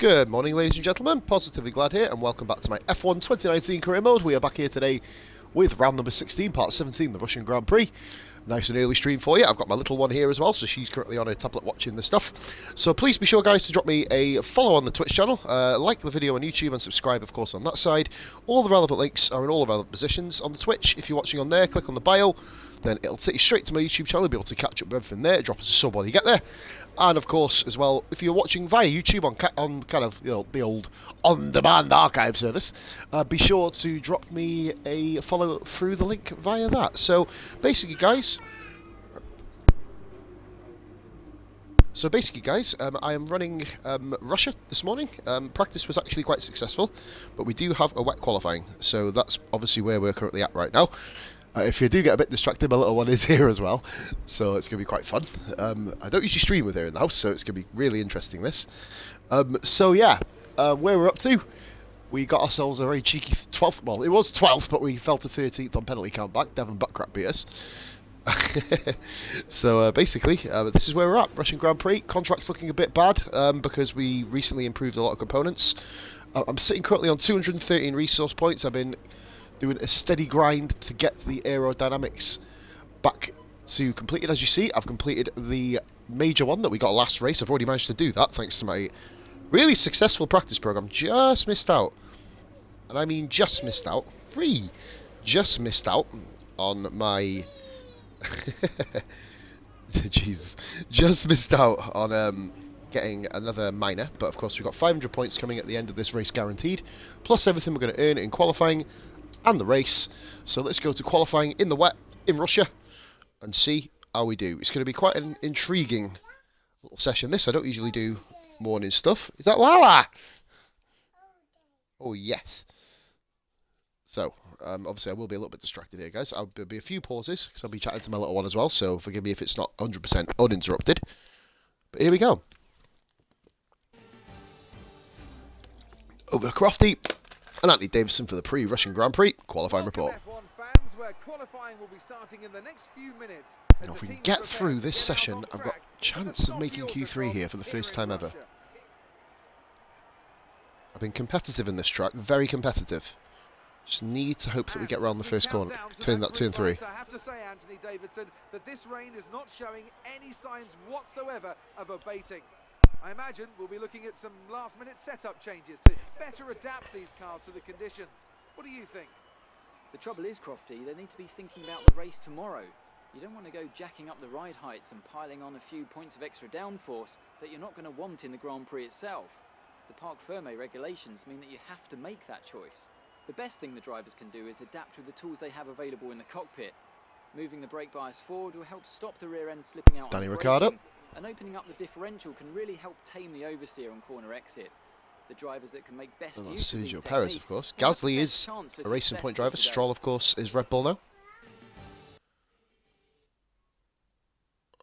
Good morning, ladies and gentlemen. Positively Glad here, and welcome back to my F1 2019 career mode. We are back here today with round number 16, part 17, the Russian Grand Prix. Nice and early stream for you. I've got my little one here as well, so she's currently on her tablet watching the stuff. So please be sure, guys, to drop me a follow on the Twitch channel, like the video on YouTube, and subscribe, of course, on that side. All the relevant links are in all the relevant positions on the Twitch. If you're watching on there, click on the bio, then it'll take you straight to my YouTube channel. You'll be able to catch up with everything there. Drop us a sub while you get there. And of course, as well, if you're watching via YouTube on kind of, you know, the old on-demand archive service, be sure to drop me a follow through the link via that. So basically, guys, I am running Russia this morning. Practice was actually quite successful, but we do have a wet qualifying, so that's obviously where we're currently at right now. If you do get a bit distracted, my little one is here as well, so it's going to be quite fun. I don't usually stream with her in the house, so it's going to be really interesting, this. So yeah, where we're up to, we got ourselves a very cheeky 12th, well, it was 12th, but we fell to 13th on penalty countback. Devon Buttcrap beat us. So basically, this is where we're at. Russian Grand Prix, contract's looking a bit bad, because we recently improved a lot of components. I'm sitting currently on 213 resource points. I've been doing a steady grind to get the aerodynamics back to completed. As you see, I've completed the major one that we got last race. I've already managed to do that thanks to my really successful practice program. Just missed out, and I mean just missed out, just missed out on my Jesus, just missed out on getting another minor. But of course, we've got 500 points coming at the end of this race guaranteed, plus everything we're going to earn in qualifying and the race. So let's go to qualifying in the wet in Russia and see how we do. It's going to be quite an intriguing little session, this. I don't usually do morning stuff. Is that Lala? Oh yes. So obviously I will be a little bit distracted here, guys. There'll be a few pauses because I'll be chatting to my little one as well, so forgive me if it's not 100% uninterrupted. But here we go. Over Crofty and Anthony Davison for the pre-Russian Grand Prix qualifying report. Now, if we can get through this session, I've got a chance of making Q3 here for the first time ever. I've been competitive in this track, very competitive. Just need to hope that we get around the first corner, turn that turn 3. I have to say, Anthony Davidson, that this rain is not showing any signs whatsoever of abating. I imagine we'll be looking at some last-minute setup changes to better adapt these cars to the conditions. What do you think? The trouble is, Crofty, they need to be thinking about the race tomorrow. You don't want to go jacking up the ride heights and piling on a few points of extra downforce that you're not going to want in the Grand Prix itself. The Parc Fermé regulations mean that you have to make that choice. The best thing the drivers can do is adapt with the tools they have available in the cockpit. Moving the brake bias forward will help stop the rear end slipping out. Danny Ricciardo. And opening up the differential can really help tame the oversteer on corner exit. The drivers that can make best use of these Sergio Perez, of course. Gasly is a racing point driver. Stroll, of course, is Red Bull now.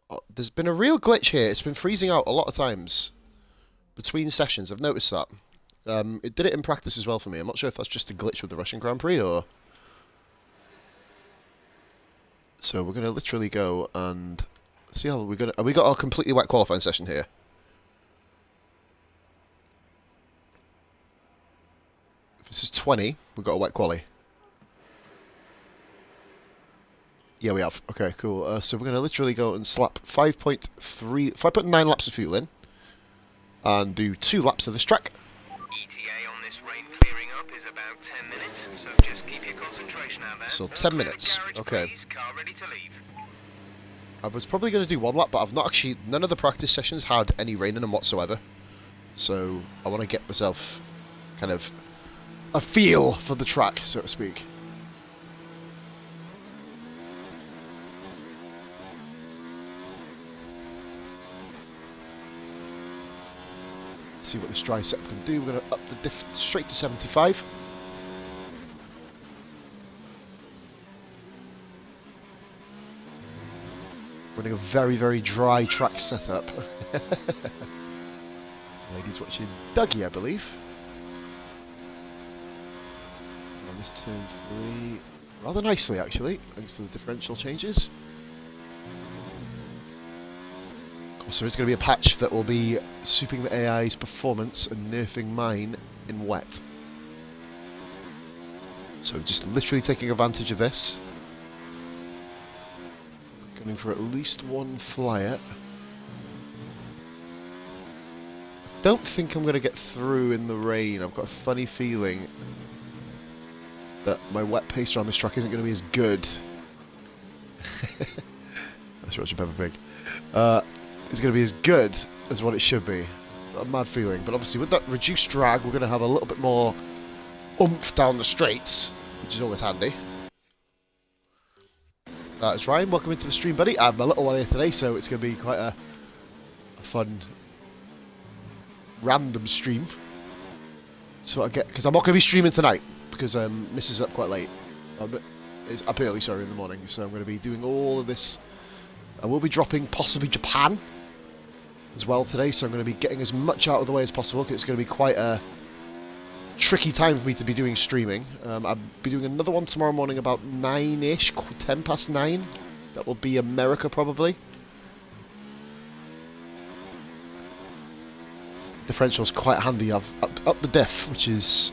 Oh, there's been a real glitch here. It's been freezing out a lot of times between sessions. I've noticed that. It did it in practice as well for me. I'm not sure if that's just a glitch with the Russian Grand Prix or... So we're going to literally go and see how we're going to... Have we got a completely wet qualifying session here? If this is 20, we've got a wet quali. Yeah, we have. Okay, cool. So we're going to literally go and slap 5.9 laps of fuel in and do 2 laps of this track. ETA on this rain clearing up is about 10 minutes, so just keep your concentration out there. So 10 minutes, okay. Please, car ready to leave. I was probably going to do 1 lap, but I've not actually... None of the practice sessions had any rain in them whatsoever. So I want to get myself kind of a feel for the track, so to speak. See what this dry setup can do. We're going to up the diff straight to 75. Running a very, very dry track setup. Ladies watching Dougie, I believe. On this turn 3, rather nicely actually, thanks to the differential changes. So it's going to be a patch that will be souping the AI's performance and nerfing mine in wet. So just literally taking advantage of this. Going for at least one flyer. Don't think I'm going to get through in the rain. I've got a funny feeling that my wet pace around this track isn't going to be as good. That's what Peppa Pig. It's going to be as good as what it should be. Got a mad feeling. But obviously with that reduced drag, we're going to have a little bit more oomph down the straights, which is always handy. That's Ryan. Welcome into the stream, buddy. I have my little one here today, so it's going to be quite a fun random stream. So I get, because I'm not going to be streaming tonight because Miss is up quite late. It's up early, sorry, in the morning. So I'm going to be doing all of this. I will be dropping possibly Japan as well today. So I'm going to be getting as much out of the way as possible because it's going to be quite a tricky time for me to be doing streaming. I'll be doing another one tomorrow morning about 9ish, 10 past 9. That will be America probably. Differential's quite handy. I've up the diff, which is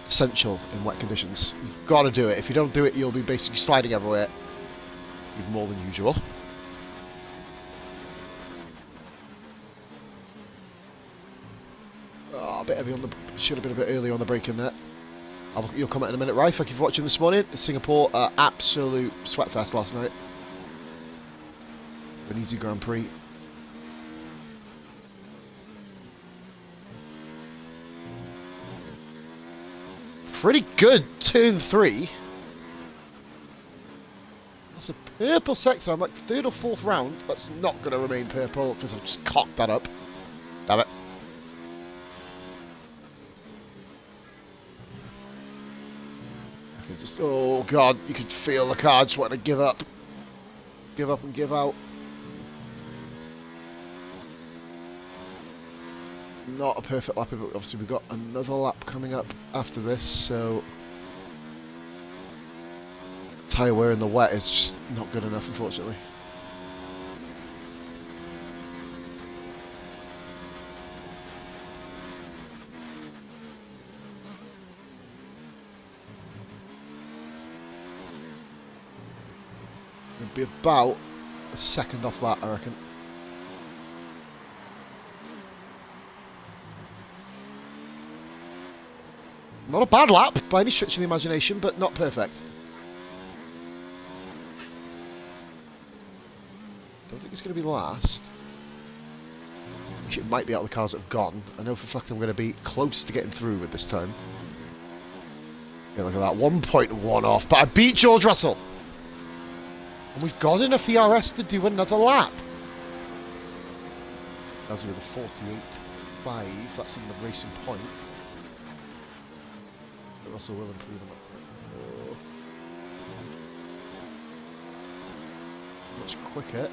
essential in wet conditions. You've got to do it. If you don't do it, you'll be basically sliding everywhere, even more than usual. Oh, a bit heavy on the. Should have been a bit earlier on the break in there. I'll look at your comment in a minute, Rai. Thank you for watching this morning. Singapore, absolute sweatfest last night. An easy Grand Prix. Pretty good turn 3. That's a purple sector. I'm like 3rd or 4th round. That's not going to remain purple because I've just cocked that up. Damn it. I can just, oh god, you could feel the car just wanting to give up. Give up and give out. Not a perfect lap, but obviously we've got another lap coming up after this, so tyre wear in the wet is just not good enough, unfortunately. It'll be about a second off that, I reckon. Not a bad lap by any stretch of the imagination, but not perfect. Don't think it's going to be last. Actually, it might be out of the cars that have gone. I know for a fact I'm going to be close to getting through with this time. Yeah, look at that, 1.1 off, but I beat George Russell. And we've got enough ERS to do another lap. That's with a 48.5, that's in the racing point. But Russell will improve on that time. Oh. Much quicker.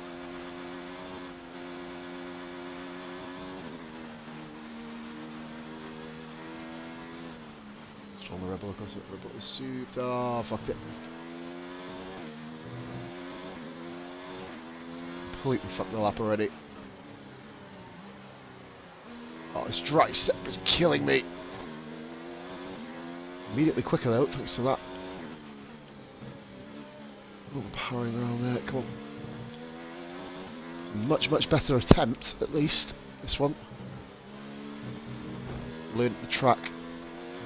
Strong the Rebel across it. Rebel is souped. Oh, fucked it. Completely fucked the lap already. Oh, this dry set is killing me. Immediately quicker though, thanks to that. Oh, powering around there, come on. It's a much, much better attempt, at least, this one. Learned the track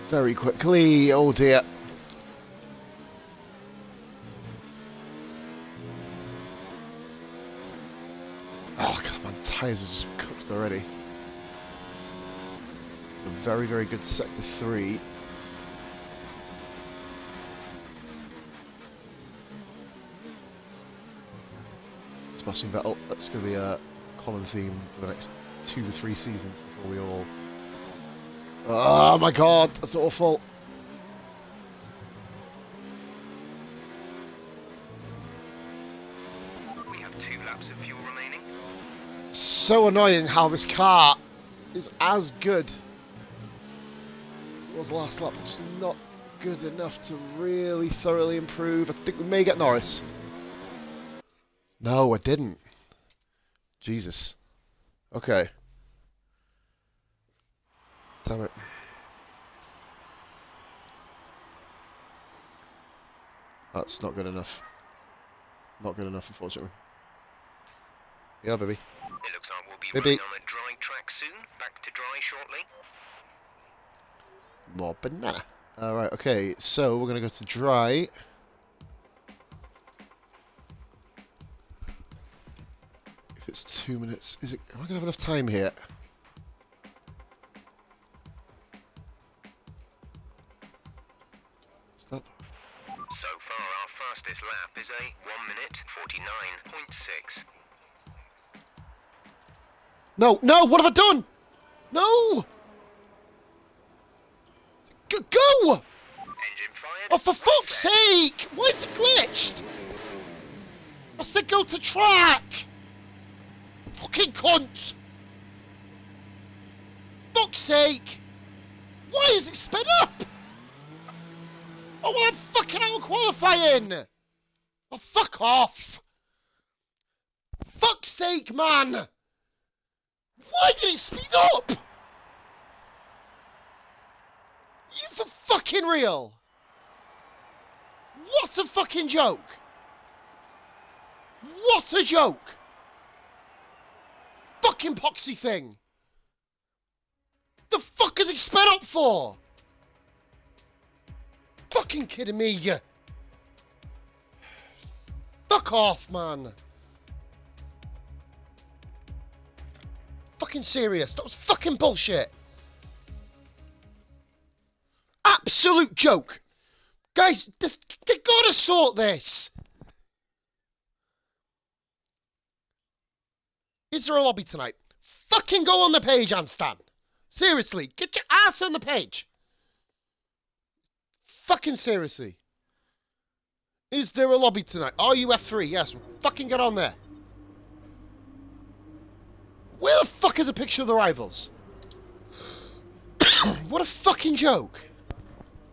very quickly, oh dear. Oh, come on, the tyres are just cooked already. A very, very good sector 3. Smashing Vettel, that's going to be a common theme for the next 2 to 3 seasons before we all... Oh my god, that's awful. We have 2 laps of fuel remaining. So annoying how this car is as good as it was last lap, just not good enough to really thoroughly improve. I think we may get Norris. No, I didn't. Jesus. Okay. Damn it. That's not good enough. Not good enough, unfortunately. Yeah, baby. It looks like we'll be Baby. running on a dry track soon. Back to dry shortly. More banana. Alright, okay, so we're going to go to dry. If it's 2 minutes, am I going to have enough time here? Stop. So far, our fastest lap is a 1 minute 49.6. No, no, what have I done? No! Go! Engine fired. Oh, for fuck's Set. sake! Why is it glitched? I said go to track! Fucking cunt! Fuck's sake! Why is it sped up? Oh, well, I'm fucking out of qualifying! Oh, fuck off! Fuck's sake, man! Why did it speed up? You for fucking real? What a fucking joke! What a joke! Fucking poxy thing! The fuck is it sped up for? Fucking kidding me? Fuck off, man! Fucking serious, that was fucking bullshit! Absolute joke! Guys, they gotta sort this! Is there a lobby tonight? Fucking go on the page, Anstan! Seriously, get your ass on the page! Fucking seriously. Is there a lobby tonight? Are you F3? Yes, fucking get on there. Where the fuck is a picture of the rivals? What a fucking joke.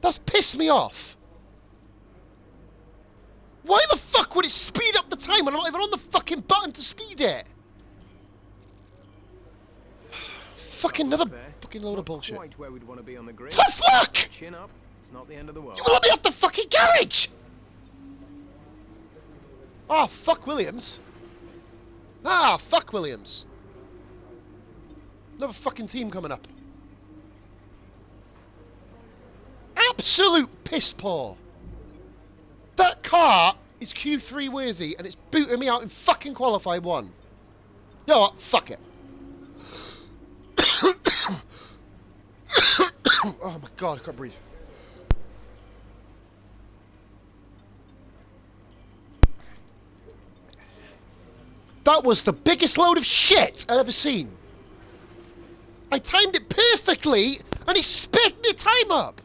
That's pissed me off. Why the fuck would it speed up the time when I'm not even on the fucking button to speed it? Fucking another fucking load of bullshit. Quite where we'd want to be on the grid. Tough luck! Chin up. It's not the end of the world. You will let me off the fucking garage! Oh, fuck Williams. Ah, fuck Williams. Another fucking team coming up. Absolute piss poor. That car is Q3 worthy and it's booting me out in fucking qualify 1. You know what? Fuck it. Oh my god, I can't breathe. That was the biggest load of shit I've ever seen. I timed it perfectly and he sped my time up.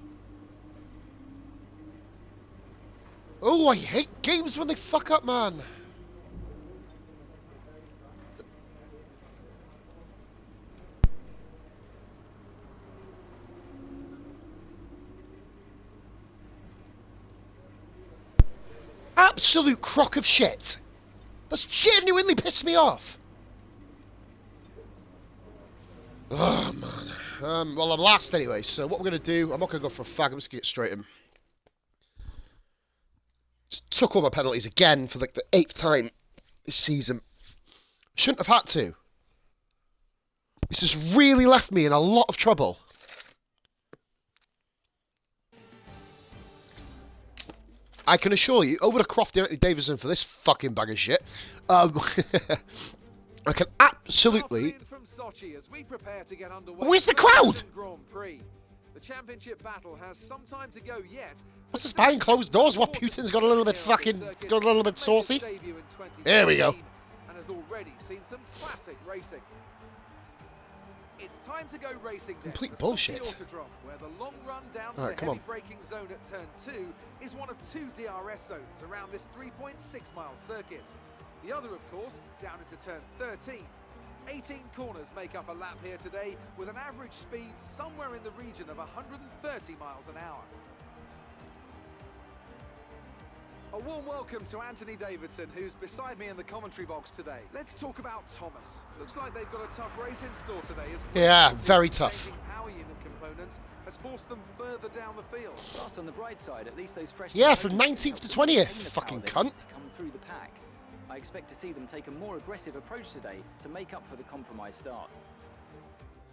Oh, I hate games when they fuck up, man. Absolute crock of shit. That's genuinely pissed me off. Oh, man. Well, I'm last anyway, so what we're going to do, I'm not going to go for a fag, I'm just going to get straight in. Just took all my penalties again for like the 8th time this season. Shouldn't have had to. This has really left me in a lot of trouble. I can assure you, over to Crofty and Davison for this fucking bag of shit. I can absolutely... From Sochi as we prepare to get underway. Where's the crowd? Grand Prix. The championship battle has some time to go yet. What's this behind closed doors? What, Putin's got a little bit fucking... got a little bit saucy? There we go. And has already seen some classic racing. It's time to go racing then. Complete The bullshit. Sochi Autodrome, where the long run down to Alright, the come heavy on. braking zone at turn 2 is one of 2 DRS zones around this 3.6 mile circuit. The other, of course, down into turn 13. 18 corners make up a lap here today, with an average speed somewhere in the region of 130 miles an hour. A warm welcome to Anthony Davidson, who's beside me in the commentary box today. Let's talk about Thomas. Looks like they've got a tough race in store today. As Yeah, very tough. changing power unit components has forced them further down the field. But on the bright side, at least those fresh Yeah, from components 19th to help them 20th, retain the fucking power they cunt. need to come through the pack. I expect to see them take a more aggressive approach today to make up for the compromised start.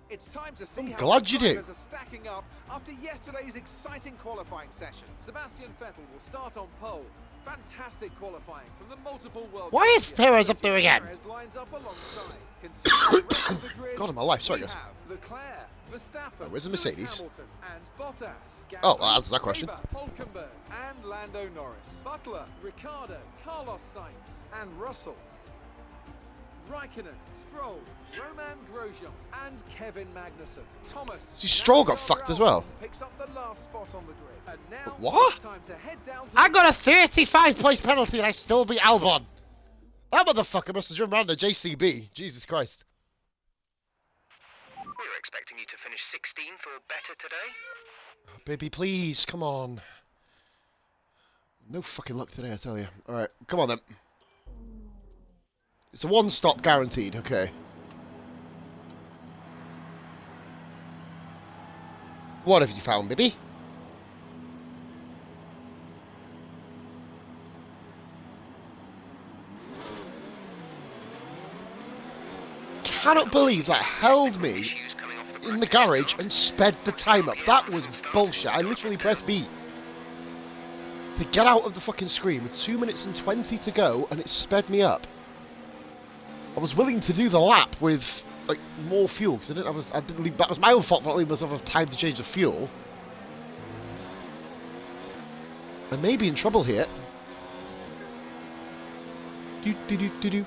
It's time to see I'm how glad the you do. drivers are stacking up after yesterday's exciting qualifying session. Sebastian Vettel will start on pole. Fantastic qualifying from the multiple world Why is champion. Perez up there again? Perez lines up alongside. Considering the rest of the grid, God of my life, sorry we guys. have Leclerc, Verstappen, Oh, where's the Lewis Mercedes? Hamilton, and Bottas. Oh, Gasly, well, that answers that question. Weber, Hulkenberg, and Lando Norris. Butler, Ricciardo, Carlos Sainz, and Russell. Raikkonen, Stroll, Roman Grosjean, and Kevin Magnussen. Thomas. See, Stroll got Alexander fucked as well. Albon picks up the last spot on the grid. And now What? it's time to head down to I got a 35 place penalty and I still beat Albon. That motherfucker must have driven around the JCB. Jesus Christ. We were expecting you to finish 16th or better today. Oh, baby, please, come on. No fucking luck today, I tell you. Alright, come on then. It's a one-stop guaranteed, okay. What have you found, baby? Cannot believe that held me Issues coming off the in the practice garage start. and sped the time up. That was bullshit. I literally pressed B to get out of the fucking screen with 2 minutes and 20 to go, and it sped me up. I was willing to do the lap with like more fuel because I didn't leave. That was my own fault for not leaving myself enough time to change the fuel. I may be in trouble here. Do do do do do.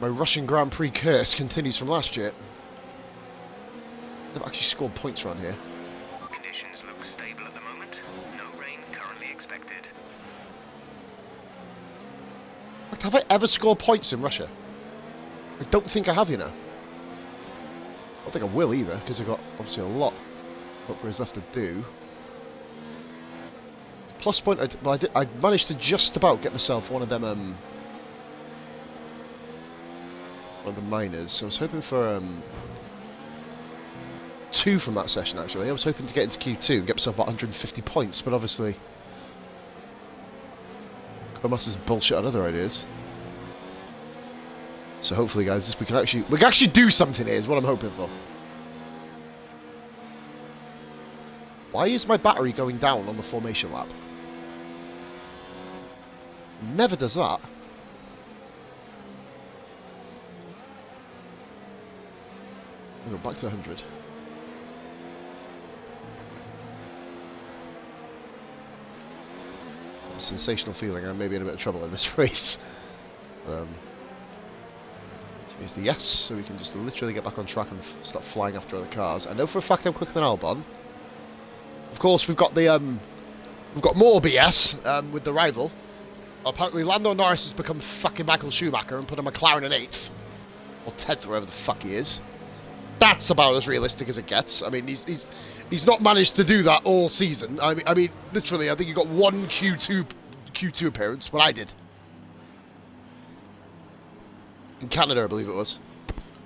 My Russian Grand Prix curse continues from last year. They've actually scored points around here. Conditions look stable at the moment. No rain currently expected. In fact, have I ever scored points in Russia? I don't think I have, you know. I don't think I will either, because I've got obviously a lot of upgrades left to do. Plus point, I managed to just about get myself one of them, one of the minors. I was hoping for 2 from that session actually. I was hoping to get into Q2 and get myself about 150 points, but obviously Comas bullshit on other ideas. So hopefully, guys, we can actually do something here. Is what I'm hoping for. Why is my battery going down on the formation lap? Never does that. We'll go back to 100. Sensational feeling I may be in a bit of trouble in this race. Use the yes, so we can just literally get back on track and start flying after other cars. I know for a fact I'm quicker than Albon. Of course, we've got more BS with the rival. Apparently, Lando Norris has become fucking Michael Schumacher and put a McLaren in 8th or 10th, wherever the fuck he is. That's about as realistic as it gets. I mean, he's not managed to do that all season. I mean, literally, I think he got one Q2 appearance, but I did. In Canada, I believe it was.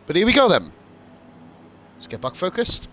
But here we go then. Let's get back focused.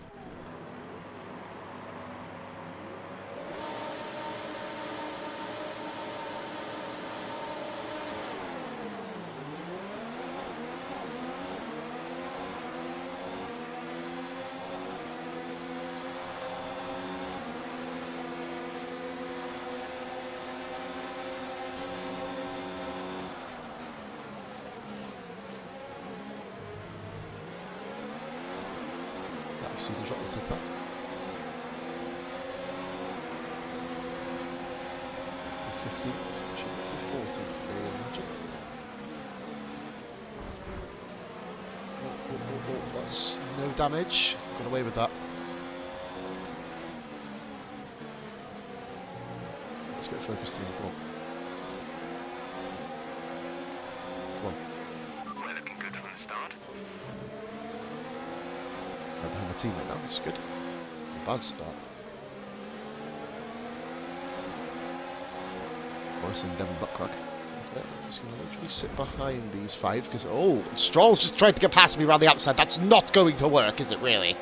Single drop, we'll take that. To 50, should get to 40. Oh, that's no damage. Got away with that. Let's get focused in. Come on. Come on. We're looking good from the start. I'm behind my teammate now, which is good. Bad start. Norris and Devon Bucklock. I'm just going to literally sit behind these 5 because, oh, Stroll's just tried to get past me around the outside. That's not going to work, is it really?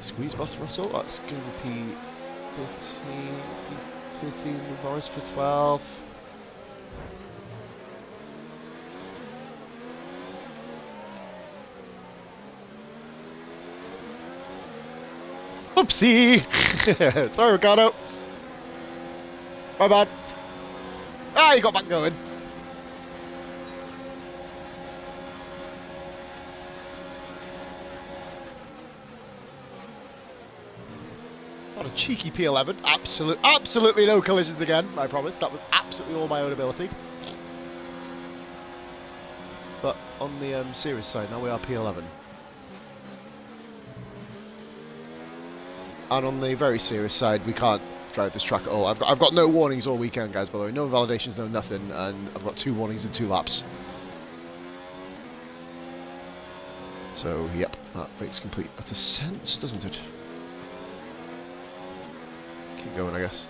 Squeeze past Russell, that's going to be 13, Norris for 12. Oopsie! Sorry, Ricardo. My bad. Ah, you got back going. What a cheeky P11. Absolutely no collisions again, I promise. That was absolutely all my own ability. But on the series side, now we are P11. And on the very serious side, we can't drive this track at all. I've got no warnings all weekend, guys, by the way. No invalidations, no nothing. And I've got 2 warnings in 2 laps. So, yep, that makes complete utter sense, doesn't it? Keep going, I guess.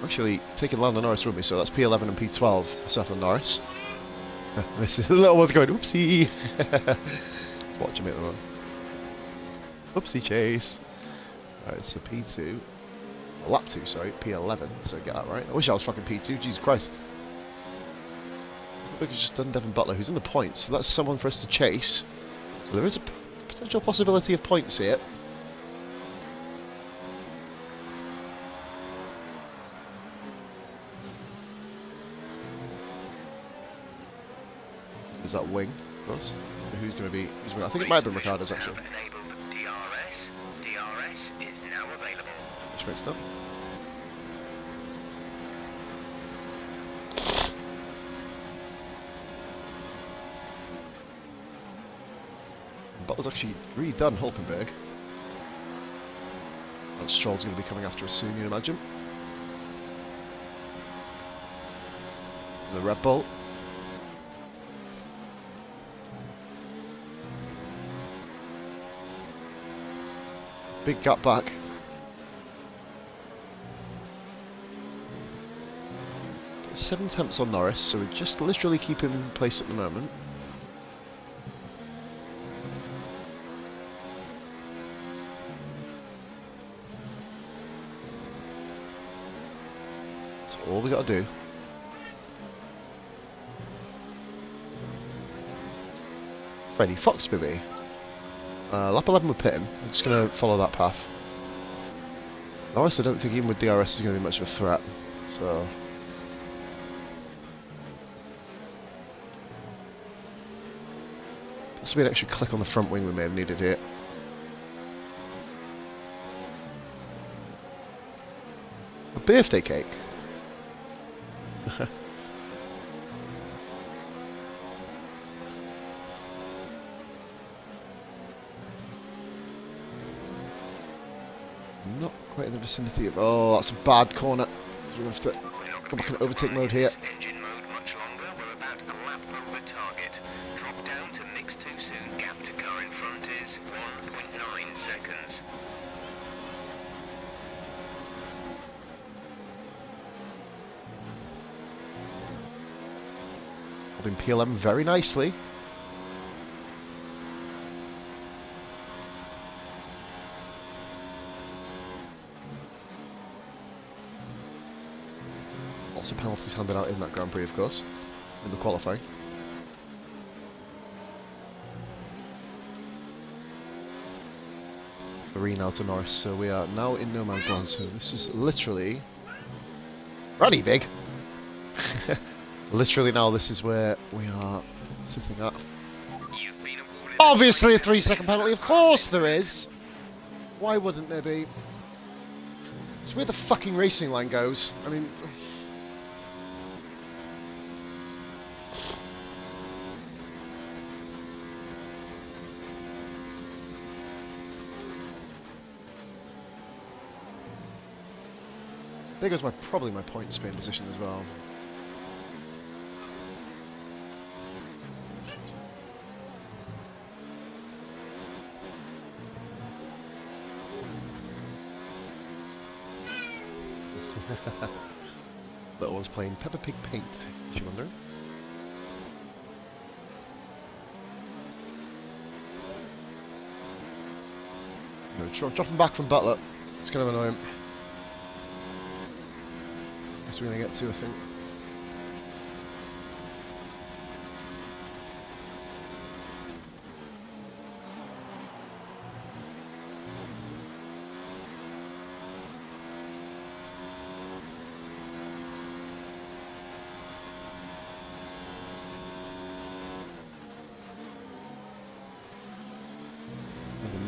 Actually, taking Lando Norris with me, so that's P11 and P12 for Seth and Norris. This is the little one's going, oopsie! Let's watch him hit the run. Oopsie chase! Alright, so P2. Lap 2, sorry, P11, so get that right. I wish I was fucking P2, Jesus Christ. We've just done Devon Butler, who's in the points, so that's someone for us to chase. So there is a potential possibility of points here. Is that wing, of course? Who's going to be? I think it might have been Ricardo's actually. DRS is now available. Which makes sense. Butler's actually really done Hulkenberg. And Stroll's going to be coming after us soon, you'd imagine. The Red Bull. Big gap back. But 7 tenths on Norris, so we just literally keep him in place at the moment. That's all we got to do. Freddie Fox, baby. Lap 11 would pit him. I'm just going to follow that path. Norris, I don't think even with DRS is going to be much of a threat. So... possibly an extra click on the front wing we may have needed here. A birthday cake? Not quite in the vicinity of... oh, that's a bad corner. So we're going to have to go back in overtake mode here. Engine mode much longer. We're about a lap over target. Drop down to mix too soon. Gap to car in front is 1.9 seconds. Holding P11 very nicely. Lots of penalties handed out in that Grand Prix, of course, in the qualifying. Three now to Norris, so we are now in no man's land. So this is literally runny big. Literally now, this is where we are sitting at. Obviously, a 3-second penalty. Of course there is. Why wouldn't there be? It's where the fucking racing line goes. I mean... There goes probably my point spin position as well. Little one's playing Peppa Pig Paint, if you're wondering. No, dropping back from Butler. It's kind of annoying. Guess we're going to get to, I think.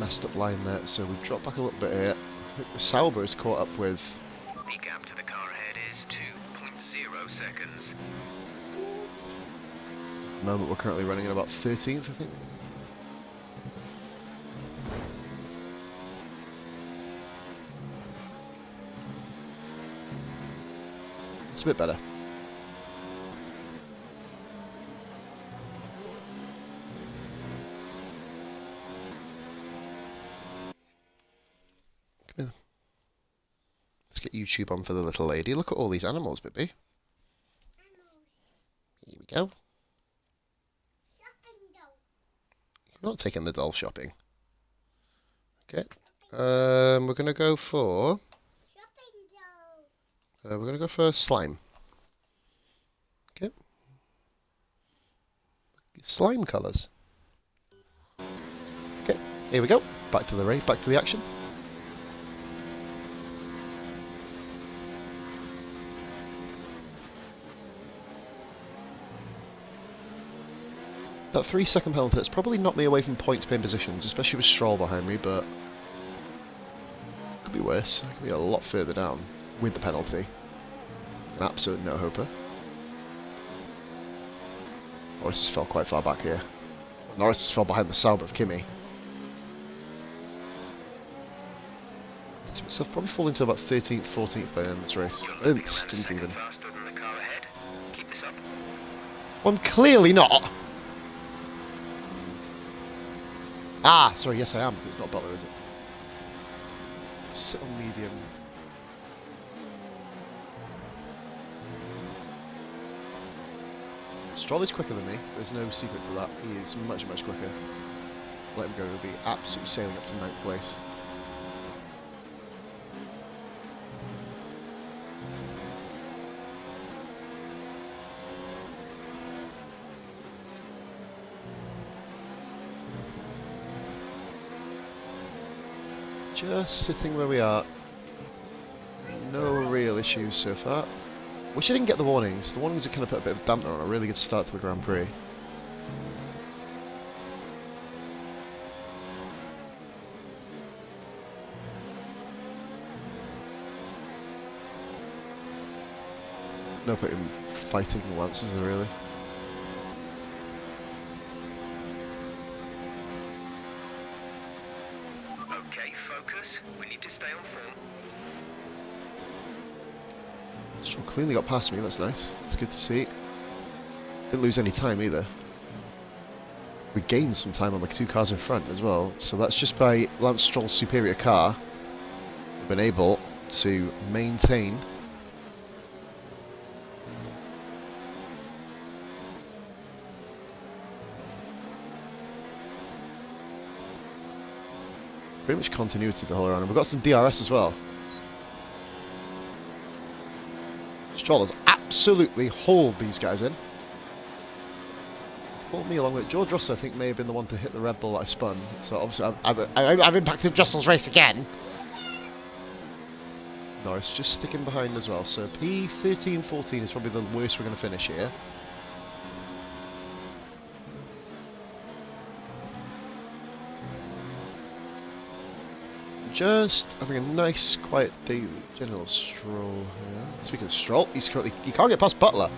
Messed up line there, so we drop back a little bit here. I think the Sauber is caught up with. The gap to the car ahead is 2.0 seconds. At the moment we're currently running at about 13th, I think. It's a bit better. Let's get YouTube on for the little lady. Look at all these animals, baby. Here we go. You're not taking the doll shopping. Okay. We're going to go for... we're going to go for slime. Okay. Slime colours. Okay, here we go. Back to the race, back to the action. That 3-second penalty, that's probably knocked me away from points pin positions, especially with Stroll behind me, but could be worse. I could be a lot further down with the penalty. An absolute no-hoper. Norris has fell quite far back here. Norris has fell behind the Sauber of Kimi. So I've probably fallen into about 13th, 14th by the end of this race. I didn't stint even. Faster than the car ahead. Keep this up. Well, I'm clearly not! Ah, sorry, yes I am. It's not Butler, is it? Sit on medium. Stroll is quicker than me. There's no secret to that. He is much, much quicker. Let him go, he'll be absolutely sailing up to 9th place. Just sitting where we are. No real issues so far. Wish I didn't get the warnings. The warnings have kind of put a bit of dampener on a really good start to the Grand Prix. No point in fighting the Lancers, is there really? Okay, focus. We need to stay on form. Stroll cleanly got past me, that's nice. It's good to see. Didn't lose any time either. We gained some time on the two cars in front as well, so that's just by Lance Stroll's superior car. We've been able to maintain pretty much continuity the whole round. And we've got some DRS as well. Stroll has absolutely hauled these guys in. Pulled me along with it. George Russell, I think, may have been the one to hit the Red Bull that I spun. So obviously I've impacted Russell's race again. Norris just sticking behind as well. So P13, 14 is probably the worst we're going to finish here. just having a nice, quiet day. General Stroll here. Speaking of Stroll, he can't get past Butler.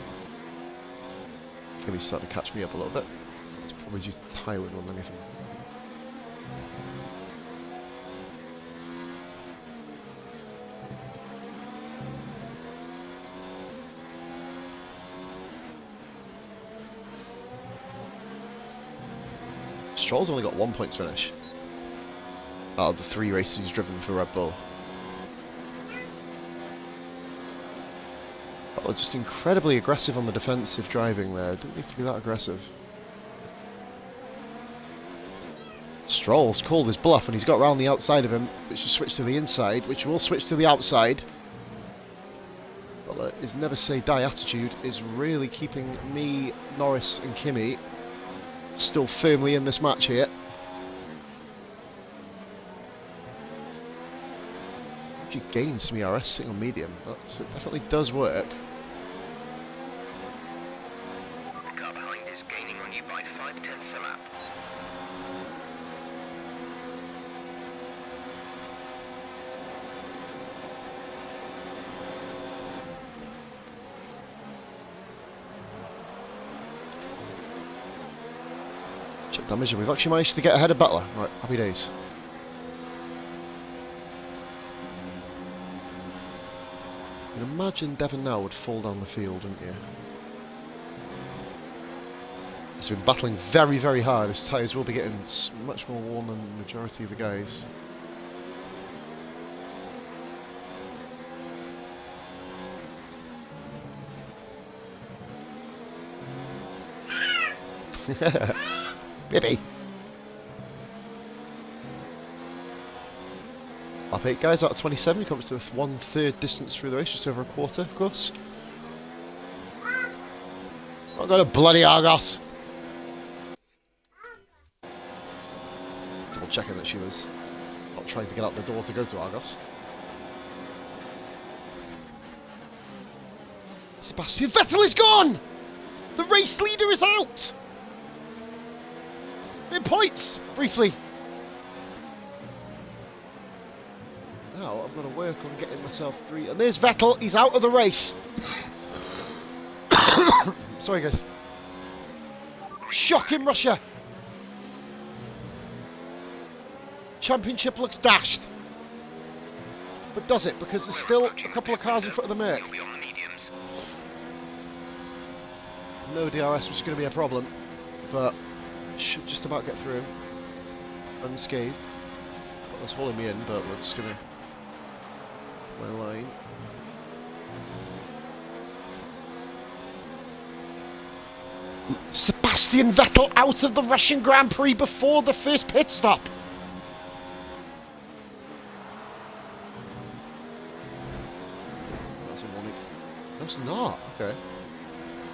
Kimmy's starting to catch me up a little bit. It's probably due to tyre more than anything. Stroll's only got 1 point to finish out of the 3 races he's driven for Red Bull. Oh, just incredibly aggressive on the defensive driving there. Didn't need to be that aggressive. Stroll's called his bluff and he's got round the outside of him, which will switch to the inside, which will switch to the outside. But his never say die attitude is really keeping me, Norris and Kimi still firmly in this match here. If you gain some ERS sitting on medium, it definitely does work. The car behind is gaining on you by 0.5 a lap. Check damage, and we've actually managed to get ahead of Butler. Right, happy days. You can imagine Devon now would fall down the field, wouldn't you? He's been battling very, very hard. His tyres will be getting much more worn than the majority of the guys. Baby. Lap 8 guys out of 27, he comes to 1/3 distance through the race, just over a quarter of course. I've got a bloody Argos! Double checking that she was not trying to get out the door to go to Argos. Sebastian Vettel is gone! The race leader is out! In points, briefly. Now I've got to work on getting myself 3. And there's Vettel, he's out of the race. Sorry guys. Shocking Russia. Championship looks dashed. But does it? Because there's still a couple of cars in front of the Merc. No DRS, which is going to be a problem. But should just about get through unscathed. That was holding me in, but we're just going to my line. Sebastian Vettel out of the Russian Grand Prix before the first pit stop. That's a warning. No, it's not. Okay.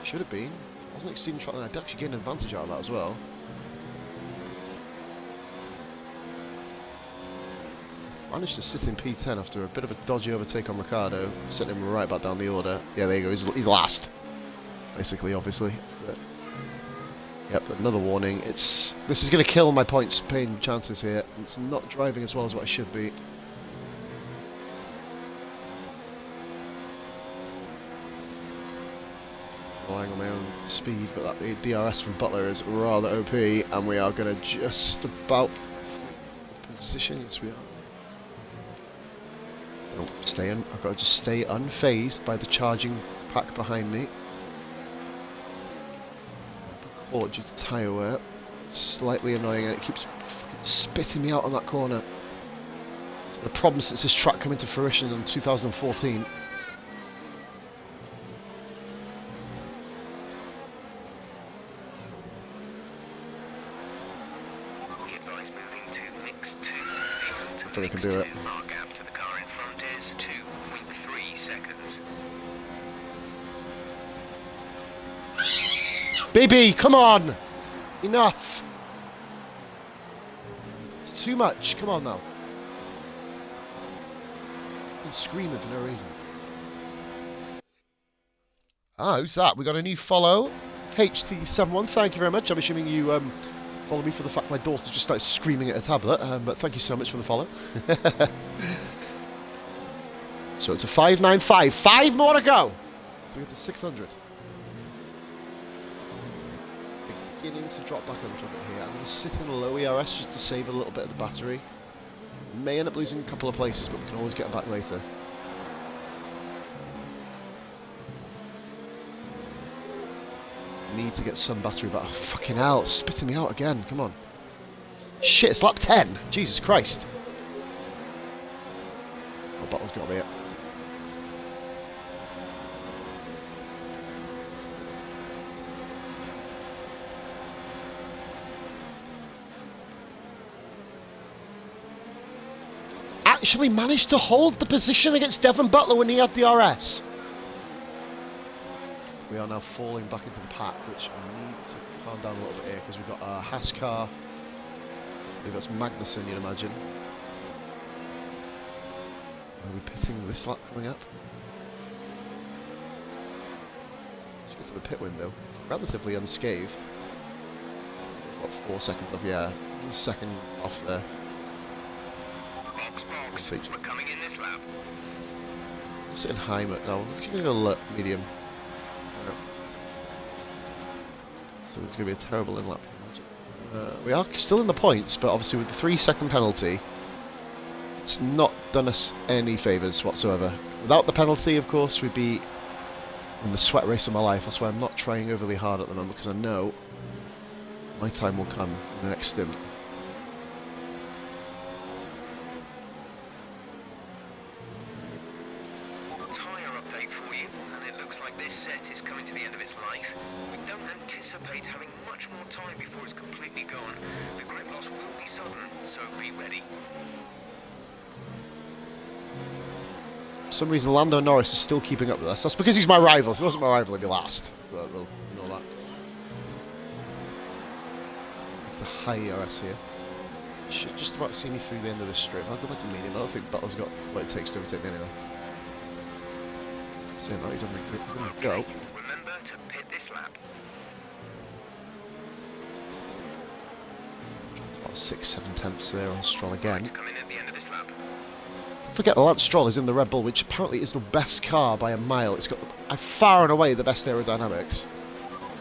Should have been. I wasn't exceeding track line. I did actually gain an advantage out of that as well. Managed to sit in P10 after a bit of a dodgy overtake on Ricciardo, sent him right back down the order. Yeah, there you go, he's last. Basically, obviously. But, yep, another warning. This is going to kill my points paying chances here. It's not driving as well as what I should be. Relying on my own speed, but that DRS from Butler is rather OP, and we are going to just about position. Yes, we are. Oh, I've got to just stay unfazed by the charging pack behind me. Caught due to tyre wear. Slightly annoying, and it keeps fucking spitting me out on that corner. It's been a problem since this track came into fruition in 2014. We advise moving to mix 2. I think I can do it. Our gap to the car in front is 2.3 seconds. Baby, come on! Enough! It's too much, come on now. I'm screaming for no reason. Ah, who's that? We got a new follow. HT71, thank you very much. I'm assuming you follow me for the fact my daughter just started screaming at a tablet, but thank you so much for the follow. So it's a 595. 5 more to go. So we get to 600. Beginning to drop back a little bit here. I'm going to sit in a low ERS just to save a little bit of the battery. May end up losing a couple of places, but we can always get them back later. Need to get some battery back. Oh, fucking hell, it's spitting me out again. Come on. Shit, it's lap 10. Jesus Christ. Oh, Butler's got to be it. Actually managed to hold the position against Devon Butler when he had the RS. We are now falling back into the pack, which we need to calm down a little bit here because we've got a Haas car. We've got some Magnussen, you'd imagine. Are we pitting this lap coming up? Let's get to the pit window. Relatively unscathed. What, 4 seconds off? Yeah, a second off there. Box, we're coming in this lap. I'm sitting high mode now. We're actually going to go medium. So it's going to be a terrible in lap. We are still in the points, but obviously with the 3-second penalty, it's not done us any favours whatsoever. Without the penalty, of course, we'd be in the sweat race of my life. That's why I'm not trying overly hard at the moment, because I know my time will come in the next stint. Set is coming to the end of its life. We don't anticipate having much more time before it's completely gone. The grip loss will be sudden, so be ready. For some reason, Lando Norris is still keeping up with us. That's because he's my rival. If he wasn't my rival, he'd be last. But we'll ignore that. It's a high ERS here. Should just about see me through the end of this strip. I'll go back to medium. I don't think Butler's got what it takes to overtake me anyway. Saying that, he's on the go. Remember to pit this lap. About 6-7 tenths there on Stroll again. Coming at the end of this lap. Don't forget, Lance Stroll is in the Red Bull, which apparently is the best car by a mile. It's got far and away the best aerodynamics.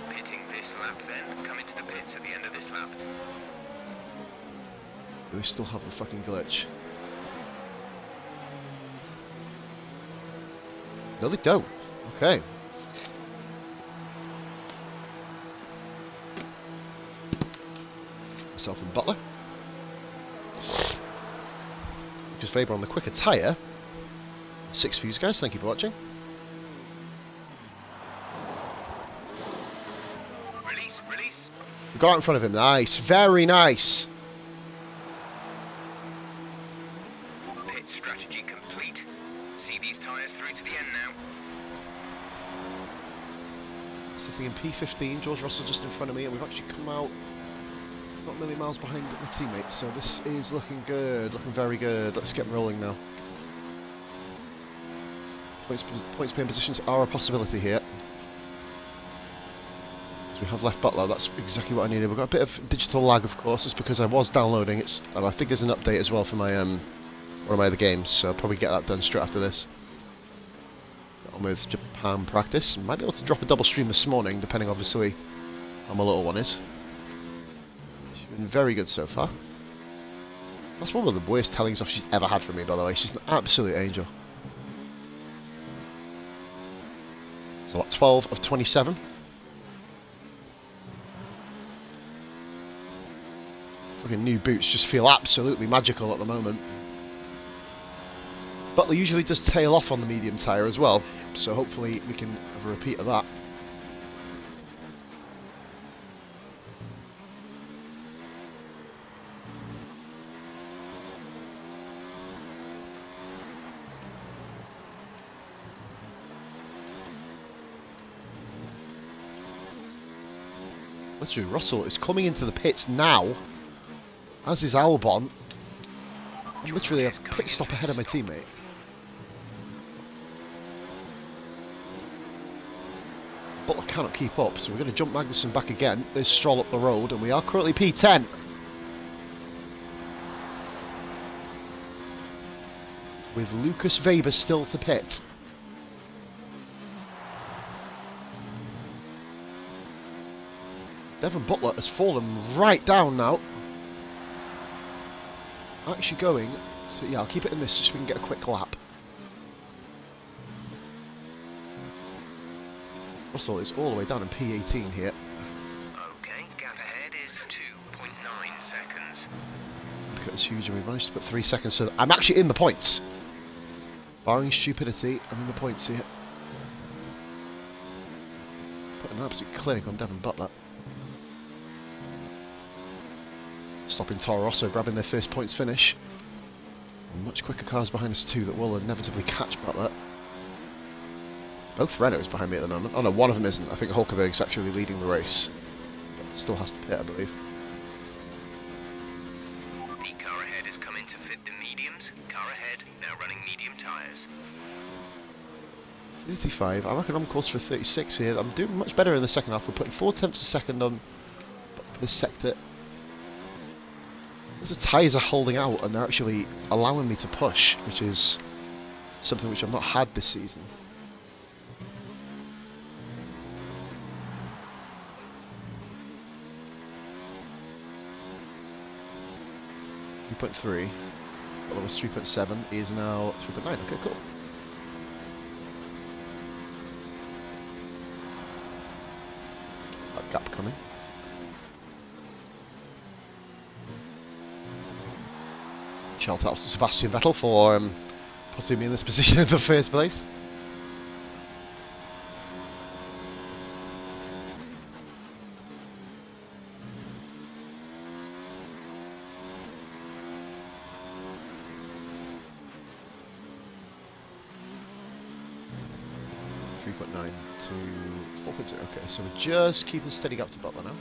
Pitting this lap then. Coming to the pits at the end of this lap. They still have the fucking glitch. No, they don't. Okay. Myself and Butler. Just favour on the quicker tyre. 6 views, guys. Thank you for watching. Release. We got out in front of him. Nice. Very nice. Pit strategy complete. See these tyres through to the end now. Sitting in P15, George Russell just in front of me, and we've actually come out not a million miles behind my teammates, so this is looking good, looking very good. Let's get rolling now. Points paying positions are a possibility here. As we have left Butler, that's exactly what I needed. We've got a bit of digital lag, of course. It's because I was downloading. And I think there's an update as well for my one of my other games, so I'll probably get that done straight after this. On with Japan practice. Might be able to drop a double stream this morning, depending obviously how my little one is. She's been very good so far. That's one of the worst tellings off she's ever had from me, by the way. She's an absolute angel. So like 12 of 27. Fucking new boots just feel absolutely magical at the moment. Butler usually does tail off on the medium tyre as well, so hopefully we can have a repeat of that. Literally, Russell is coming into the pits now, as is Albon. I'm literally a pit stop ahead of my teammate. Butler cannot keep up, so we're going to jump Magnussen back again. There's Stroll up the road, and we are currently P10. With Lucas Weber still to pit. Devon Butler has fallen right down now. Actually going, so yeah, I'll keep it in this just so we can get a quick lap. Russell is all the way down in P18 here. Okay, gap ahead is 2.9 seconds. Look at this huge, and we've managed to put 3 seconds, so I'm actually in the points. Barring stupidity, I'm in the points here. Putting an absolute clinic on Devon Butler. Stopping Toro Rosso, grabbing their first points finish. Much quicker cars behind us too that will inevitably catch Butler. Both Renaults behind me at the moment. Oh no, one of them isn't. I think Hulkenberg's actually leading the race. But still has to pit, I believe. The car ahead is coming to fit the mediums. Car ahead, now running medium tyres. 35. I reckon I'm course for 36 here. I'm doing much better in the second half. We're putting 4/10 a second on per sector. As the tyres are holding out and they're actually allowing me to push, which is something which I've not had this season. .3. Well, it was 3.7. He is now 3.9. Okay, cool. That gap coming. Shout out to Sebastian Vettel for putting me in this position in the first place. To 4.0. Okay, so we're just keeping steady up to Butler now.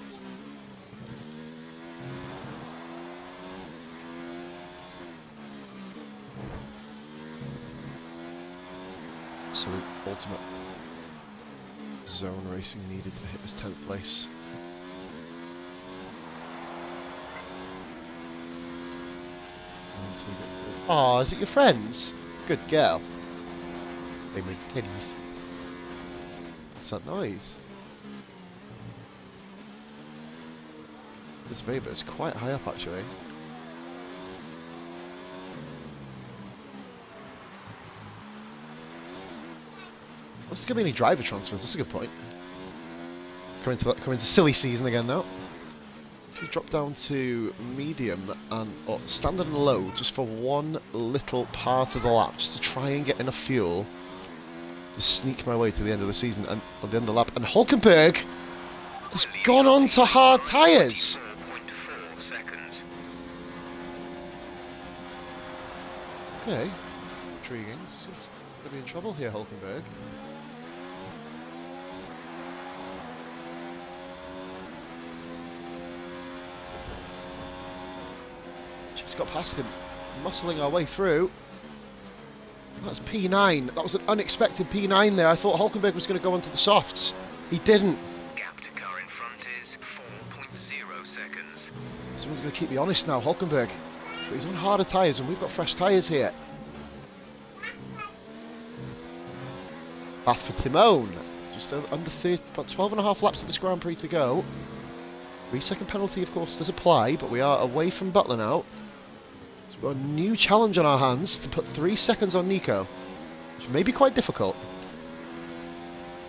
Absolute ultimate zone racing needed to hit this 10th place. Oh, is it your friends? Good girl. They make kitties. What's that noise? This Weber is quite high up actually. What's going to be any driver transfers? That's a good point. Coming to silly season again now. If you drop down to medium and or standard and low just for one little part of the lap, just to try and get enough fuel to sneak my way to the end of the season and at the end of the lap. And Hulkenberg has gone on to hard tyres. 4.4 seconds. Okay, intriguing. He's going to be in trouble here, Hulkenberg. Just got past him, muscling our way through. That's P9. That was an unexpected P9 there. I thought Hulkenberg was going to go onto the softs. He didn't. Gap to car in front is 4.0 seconds. Someone's going to keep me honest now, Hulkenberg. But he's on harder tyres and we've got fresh tyres here. Bath for Timone. Just under 30, about 12.5 laps of this Grand Prix to go. 3-second penalty, of course, does apply, but we are away from Butler now. So we've got a new challenge on our hands to put 3 seconds on Nico, which may be quite difficult.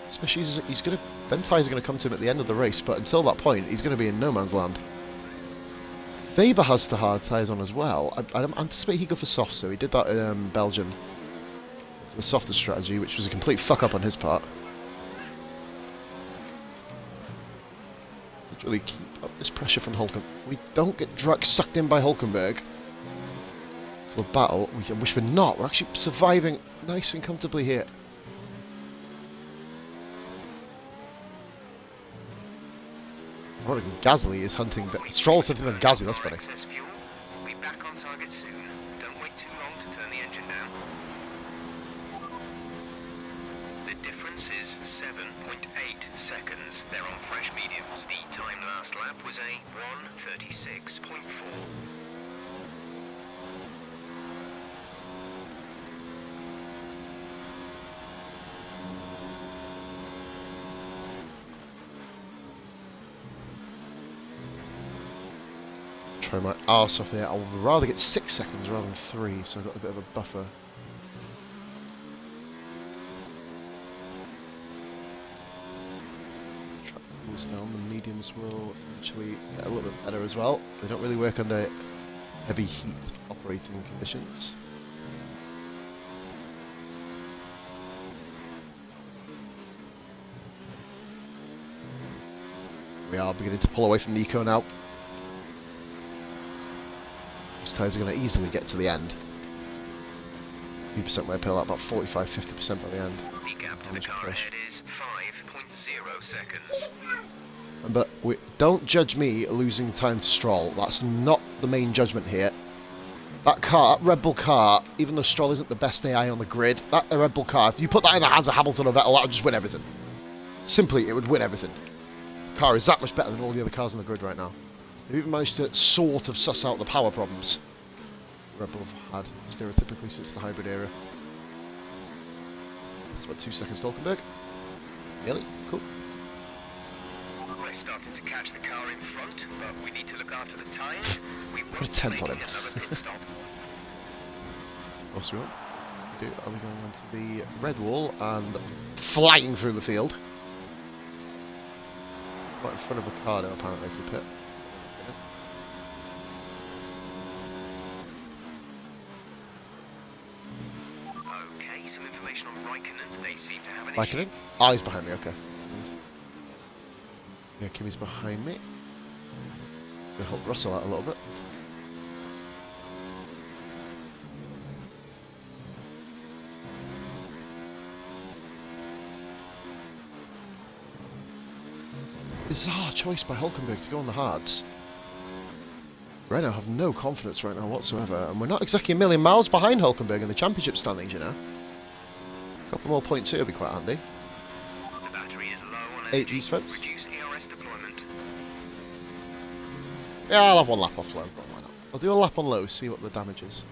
Especially as he's going to, them tyres are going to come to him at the end of the race, but until that point, he's going to be in no man's land. Weber has the hard tyres on as well. I anticipate he'd go for soft, so he did that in Belgium. The softer strategy, which was a complete fuck up on his part. Let's really keep up this pressure from Hulkenberg. We don't get sucked in by Hulkenberg to a battle. I wish we're not. We're actually surviving nice and comfortably here. Gasly is hunting. Stroll's hunting on Gasly. That's funny. Excess fuel. We'll be back on target soon. Don't wait too long to turn the engine down. The difference is 7.8 seconds. They're on fresh mediums. The time last lap was a 1:36.4. Try my arse off here. I would rather get 6 seconds rather than 3, so I've got a bit of a buffer. Track cools down. The mediums will actually get a little bit better as well. They don't really work under heavy heat operating conditions. We are beginning to pull away from the eco now. These tyres are going to easily get to the end. 3% wear pill out, about 45-50% by the end. The gap to the car ahead is 5.0 seconds. But don't judge me losing time to Stroll. That's not the main judgment here. That car, that Red Bull car, even though Stroll isn't the best AI on the grid, that Red Bull car, if you put that in the hands of Hamilton or Vettel, that would just win everything. Simply, it would win everything. The car is that much better than all the other cars on the grid right now. They've even managed to sort of suss out the power problems Red Bull have had stereotypically since the hybrid era. That's about 2 seconds to Hulkenberg. Nearly. Cool. We're starting to catch the car in front, but we need to look after the tyres. We Put a won't be 10th on making him. another pit stop. What's we want? Are we going onto the red wall and flying through the field? Right in front of Ricardo apparently for the pit. Okay, some information on Raikkonen. They seem to have an Raikkonen? issue. Ah, he's behind me, okay. Yeah, Kimi's behind me. Just gonna help Russell out a little bit. Bizarre choice by Hulkenberg to go on the hards. Renault have no confidence right now whatsoever, and we're not exactly a million miles behind Hulkenberg in the championship standings, you know. A couple more points here would be quite handy. The battery is low on 8 energy. Gs, folks. Reduce ERS deployment. Yeah, I'll have one lap off low. Why not? I'll do a lap on low, see what the damage is.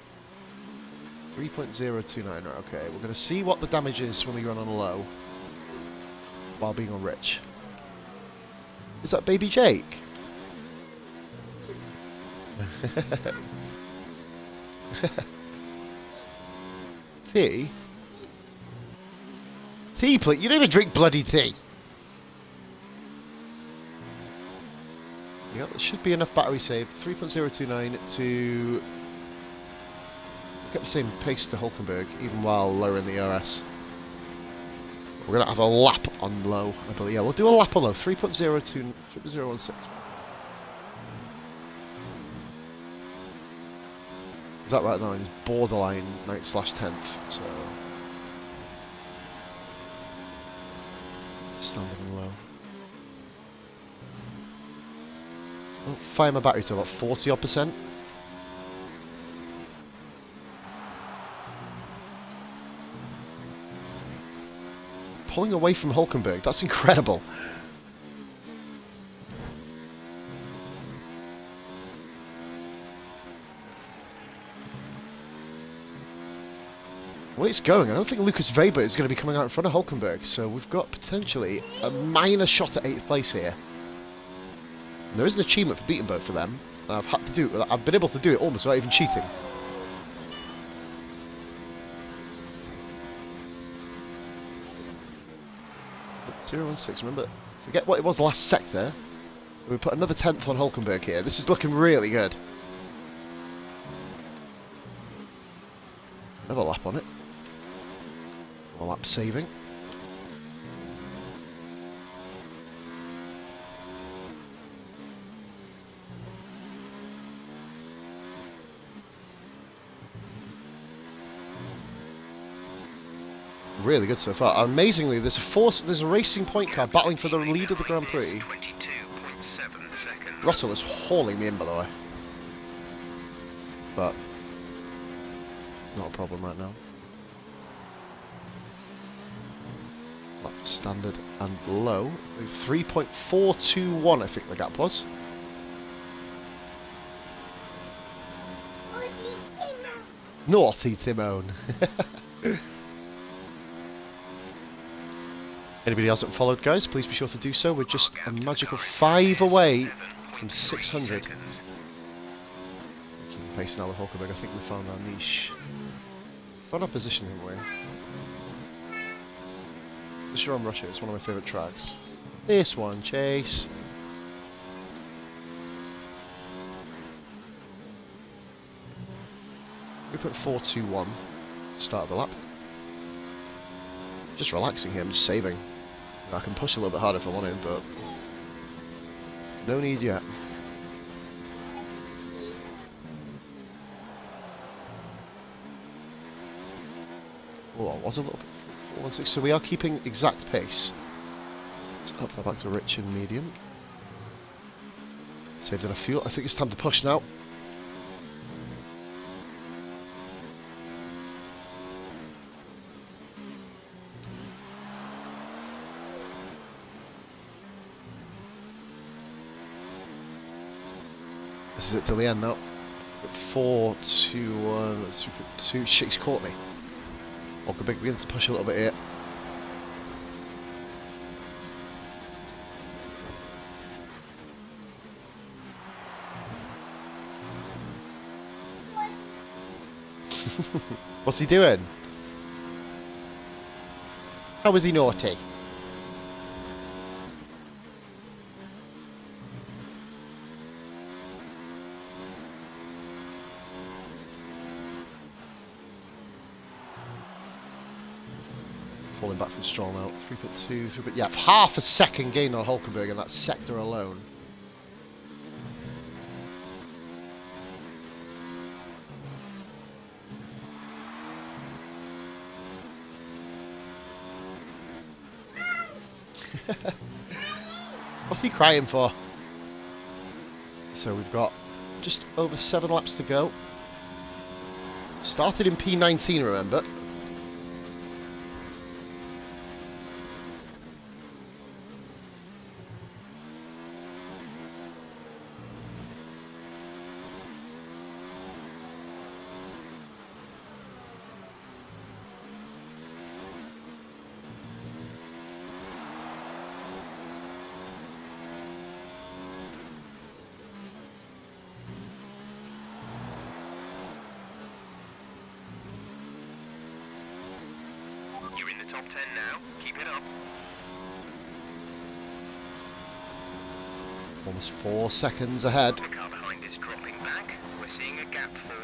3.029, right, okay. We're going to see what the damage is when we run on low while being on rich. Is that baby Jake? Tea? Tea, please. You don't even drink bloody tea. Yeah, there should be enough battery saved. 3.029 to get the same pace to Hulkenberg, even while lowering the ERS. We're going to have a lap on low, I believe. Yeah, we'll do a lap on low. 3.02, 3.016. Is that right now? It's borderline 9/10th, so standard and low. I'll fire my battery to about 40-odd%. Pulling away from Hulkenberg, that's incredible. The way it's going, I don't think Lucas Weber is going to be coming out in front of Hulkenberg, so we've got potentially a minor shot at 8th place here. And there is an achievement for beating both of them, and I've been able to do it almost without even cheating. .016, remember, forget what it was last sector. We put another 10th on Hulkenberg here. This is looking really good. Another lap on it. One lap saving. Really good so far. Amazingly, there's a racing point car battling for the lead of the Grand Prix. 22.7 seconds. Russell is hauling me in, by the way. But it's not a problem right now. Lap standard and low. 3.421 I think the gap was. Naughty Timon. Anybody else that followed, guys, please be sure to do so. We're just a magical 5 away from 600. Keeping pace now with Hulkenberg. I think we found our niche. Found our position, haven't we? Especially on Russia, it's one of my favourite tracks. This one, Chase. We put 4.21 start of the lap. Just relaxing here, I'm just saving. I can push a little bit harder if I wanted, but no need yet. Oh, I was a little bit 4.16, so we are keeping exact pace. Let's up that back to rich and medium. Saved enough fuel. I think it's time to push now. This is it till the end now. 4, 2, 1, 2. Shit, he's caught me. Hulkenberg begins to push a little bit here. What's he doing? How was he naughty? Falling back from Stroll now. 3.2, 3. Yeah, half a second gain on Hulkenberg in that sector alone. What's he crying for? So we've got just over 7 laps to go. Started in P19, remember? You're in the top 10 now. Keep it up. Almost 4 seconds ahead. The car behind is dropping back. We're seeing a gap form.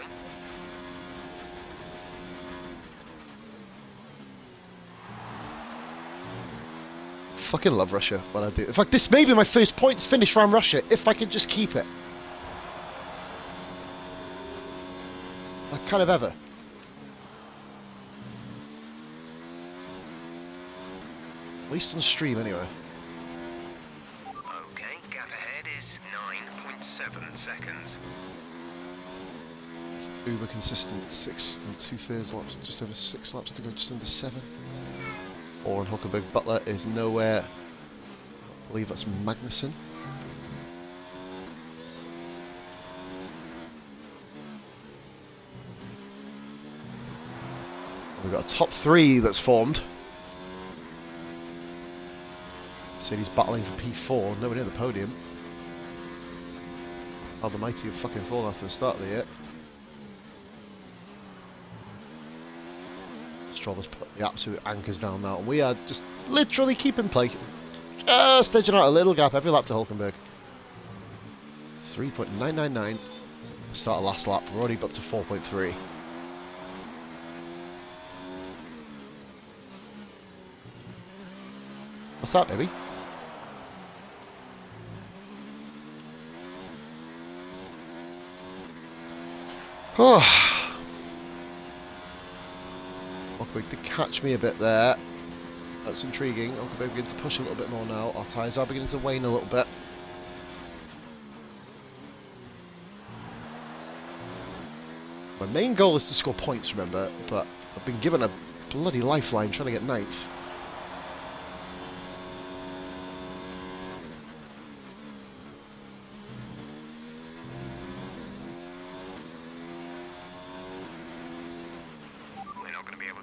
Fucking love Russia when I do. In fact, this may be my first points finish around Russia if I can just keep it. Like, kind of ever. At least on stream, anyway. Okay, gap ahead is 9.7 seconds. Uber consistent, 6 and 2/3 laps, just over 6 laps to go, just under 7. 4 and Hulkenberg. Butler is nowhere. I believe that's Magnussen. We've got a top 3 that's formed. Mercedes battling for P4, nowhere near the podium. How the mighty have fucking fallen after the start of the year. Stroll has put the absolute anchors down now, and we are just literally keeping play. Just edging out a little gap every lap to Hulkenberg. 3.999. Start of last lap, we're already up to 4.3. What's that, baby? Oh. Hulkenberg did catch me a bit there. That's intriguing. Hulkenberg beginning to push a little bit more now. Our tyres are beginning to wane a little bit. My main goal is to score points, remember, but I've been given a bloody lifeline trying to get 9th.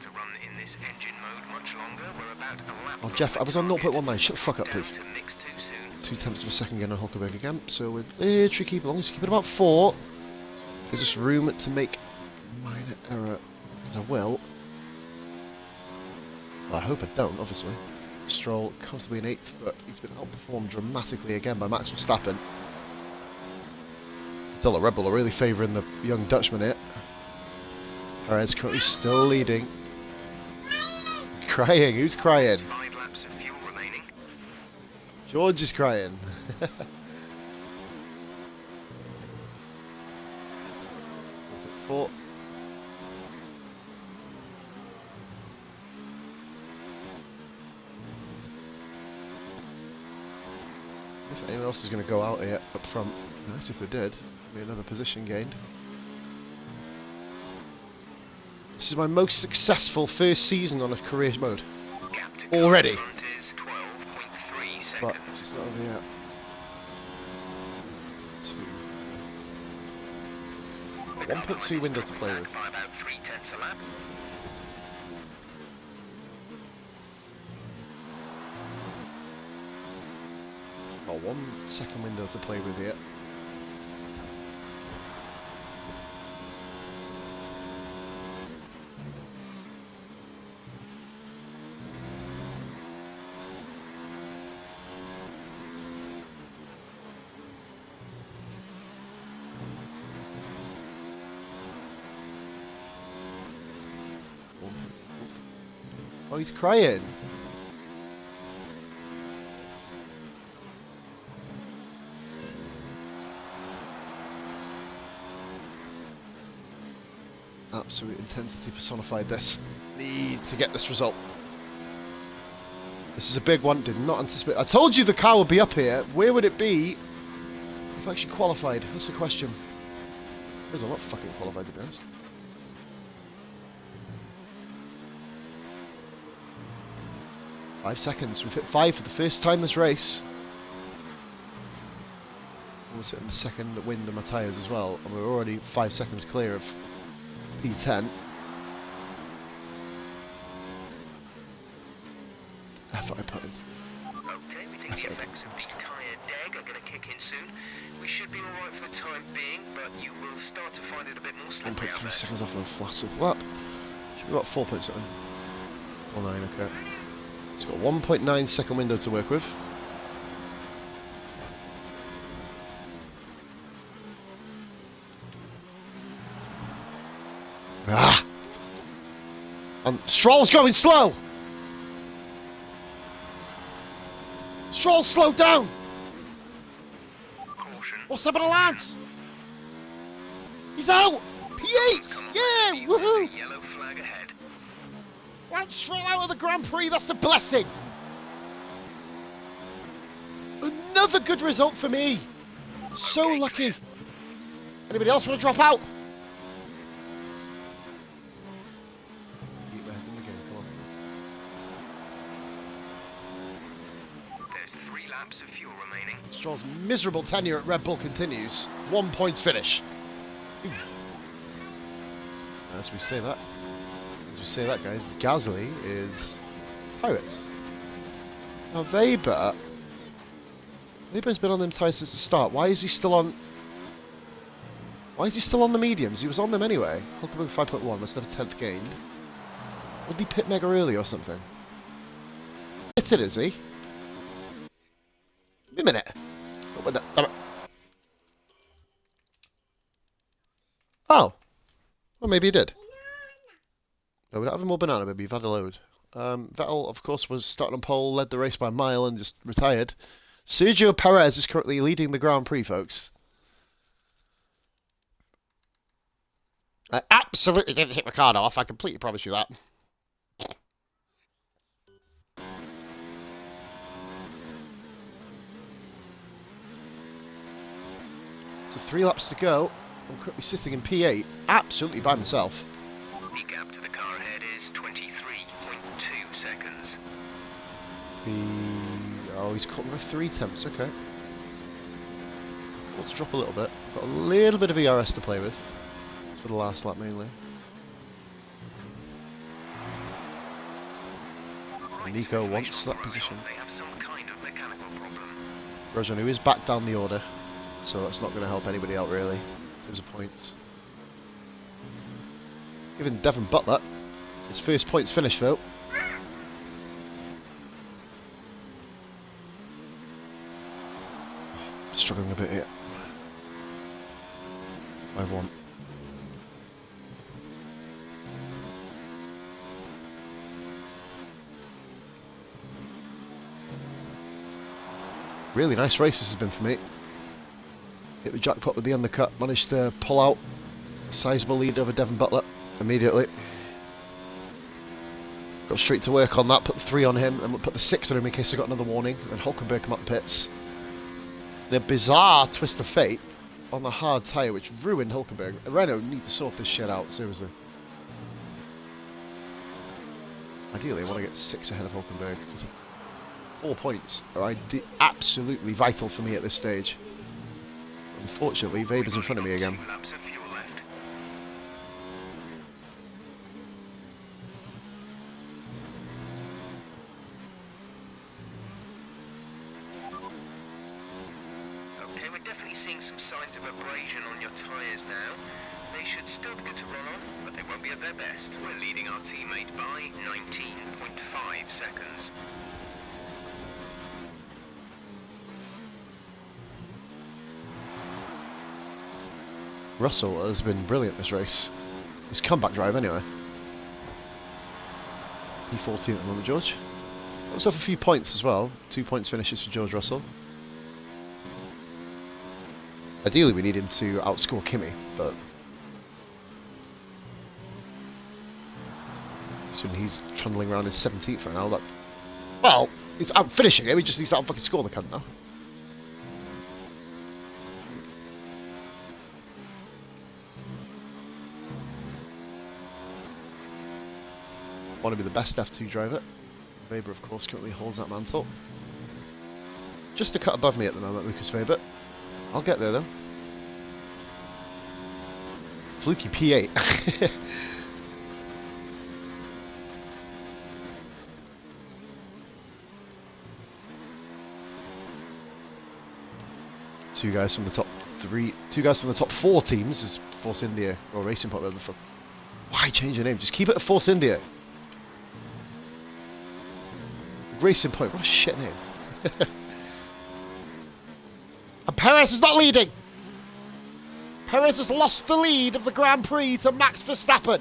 to run in this engine mode much longer. We're about a lap. Oh, Jeff, I was on 0.19. Shut the fuck up, please. To mix too soon. 2/10 of a second again on Hulkenberg again. So we're literally keeping along. So keep it about 4. There's just room to make minor error. As I will. Well, I hope I don't, obviously. Stroll comfortably in 8th, but he's been outperformed dramatically again by Max Verstappen. Still, the Red Bull are really favouring the young Dutchman here. Perez currently still leading. Crying? Who's crying? 5 laps of fuel remaining. George is crying. 4. If anyone else is going to go out here up front, nice if they did. Be another position gained. This is my most successful first season on a career mode. Gap to Already. front is 12.3 But seconds. it's not over yet. 2. 1.2 window to play with. By about 3/10 a lap. Got 1 second window to play with here. Oh, he's crying. Absolute intensity personified this. Need to get this result. This is a big one. Did not anticipate. I told you the car would be up here. Where would it be if I actually qualified? That's the question. Because I'm not fucking qualified, to be honest. Five seconds. We've hit 5 for the first time this race. We're sitting the second wind of my tyres as well, and we're already 5 seconds clear of P10. FI putting. Okay, we think the effects of the tyre deg are going to kick in soon. We should be alright for the time being, but you will start to find it a bit more slippery out 1.3 there. seconds off of the fastest lap. Should be about 4 points something. 9, okay. It's got 1.9 second window to work with. Ah! And Stroll's going slow! Stroll, slow down! Caution. What's happened to Lance? He's out! P8! Come on, Yeah! there's Woohoo! a yellow flag ahead. Lance Stroll out of the Grand Prix, that's a blessing! Another good result for me! So Okay, lucky! Anybody else want to drop out? Keep ahead in the game, come on. There's 3 laps of fuel remaining. Stroll's miserable tenure at Red Bull continues. 1 point finish. As we say that, guys, Gasly is Pirates. Now Weber's been on them tyres since the start. Why is he still on the mediums? He was on them anyway. Hulkenberg 5.1, that's another 10th gained. Would he pit mega early or something? It's it, is he? Give me a minute. Oh, wait, damn it. Oh. Well, maybe he did. No, we don't have more banana, baby. You've had a load. Vettel, of course, was starting on pole, led the race by a mile and just retired. Sergio Perez is currently leading the Grand Prix, folks. I absolutely didn't hit Ricardo off, I completely promise you that. So 3 laps to go. I'm currently sitting in P8, absolutely by myself. The gap to the car ahead is 23.2 seconds. Oh, he's caught me by 3 tenths, okay. Want to drop a little bit. Got a little bit of ERS to play with. It's for the last lap mainly. right. Nico Some wants that information position. from Romeo. They have some kind of mechanical problem. Grosjean, who is back down the order, so that's not going to help anybody out really in terms of points. Giving Devon Butler his first points finish though. Struggling a bit here. 5-1. Really nice race this has been for me. Hit the jackpot with the undercut, managed to pull out a sizable lead over Devon Butler immediately. Got straight to work on that, put the 3 on him, and put the 6 on him in case I got another warning, and Hulkenberg come up the pits. The bizarre twist of fate on the hard tyre which ruined Hulkenberg. Renault need to sort this shit out, seriously. Ideally I want to get 6 ahead of Hulkenberg. 4 points are absolutely vital for me at this stage. Unfortunately, Weber's in front of me again. 2 laps of fuel left. Okay, we're definitely seeing some signs of abrasion on your tyres now. They should still be good to run on, but they won't be at their best. We're leading our teammate by 19.5 seconds. Russell has been brilliant this race. His comeback drive anyway. P14 at the moment, George. Looks off a few points as well. 2 points finishes for George Russell. Ideally we need him to outscore Kimi, but he's trundling around in 17th right now. That, well, he's out finishing him, he just needs to fucking score the cunt now. Want to be the best F2 driver. Weber, of course, currently holds that mantle. Just a cut above me at the moment, Lucas Weber. I'll get there though. Fluky P8. Two guys from the top 4 teams is Force India or Racing Point. Why change your name? Just keep it a Force India. Racing Point, what a shit name. And Perez is not leading. Perez has lost the lead of the Grand Prix to Max Verstappen.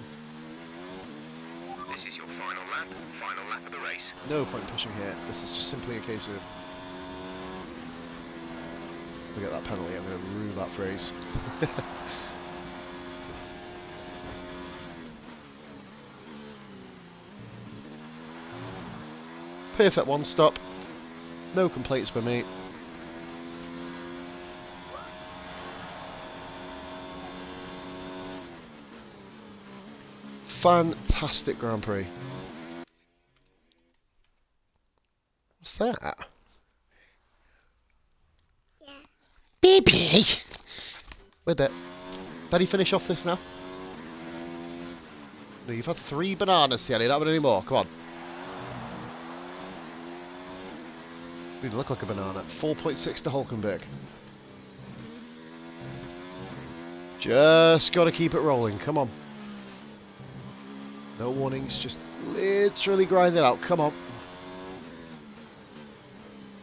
This is your final lap of the race. No point pushing here. This is just simply a case of... Forget that penalty, I'm going to ruin that phrase. Perfect one stop. No complaints by me. Fantastic Grand Prix. What's that? Yeah. Baby! Where'd that? Did he finish off this now? No, you've had 3 bananas, Tierney. Not any more. Come on. Didn't look like a banana. 4.6 to Hulkenberg. Just got to keep it rolling. Come on. No warnings. Just literally grind it out. Come on.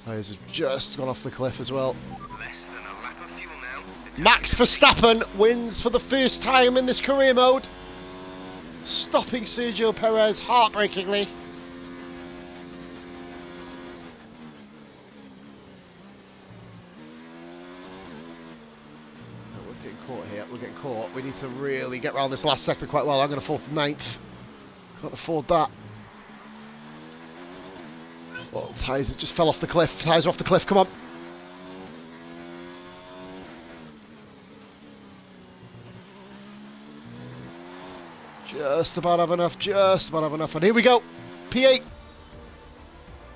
Tyres have just gone off the cliff as well. Less than a lap of fuel now. Max Verstappen wins for the first time in this career mode. Stopping Sergio Perez heartbreakingly. Caught here. We're getting caught. We need to really get around this last sector quite well. I'm going to fall to 9th. Can't afford that. Oh, tyres just fell off the cliff. Tyres are off the cliff. Come on. Just about have enough. Just about have enough. And here we go. P8.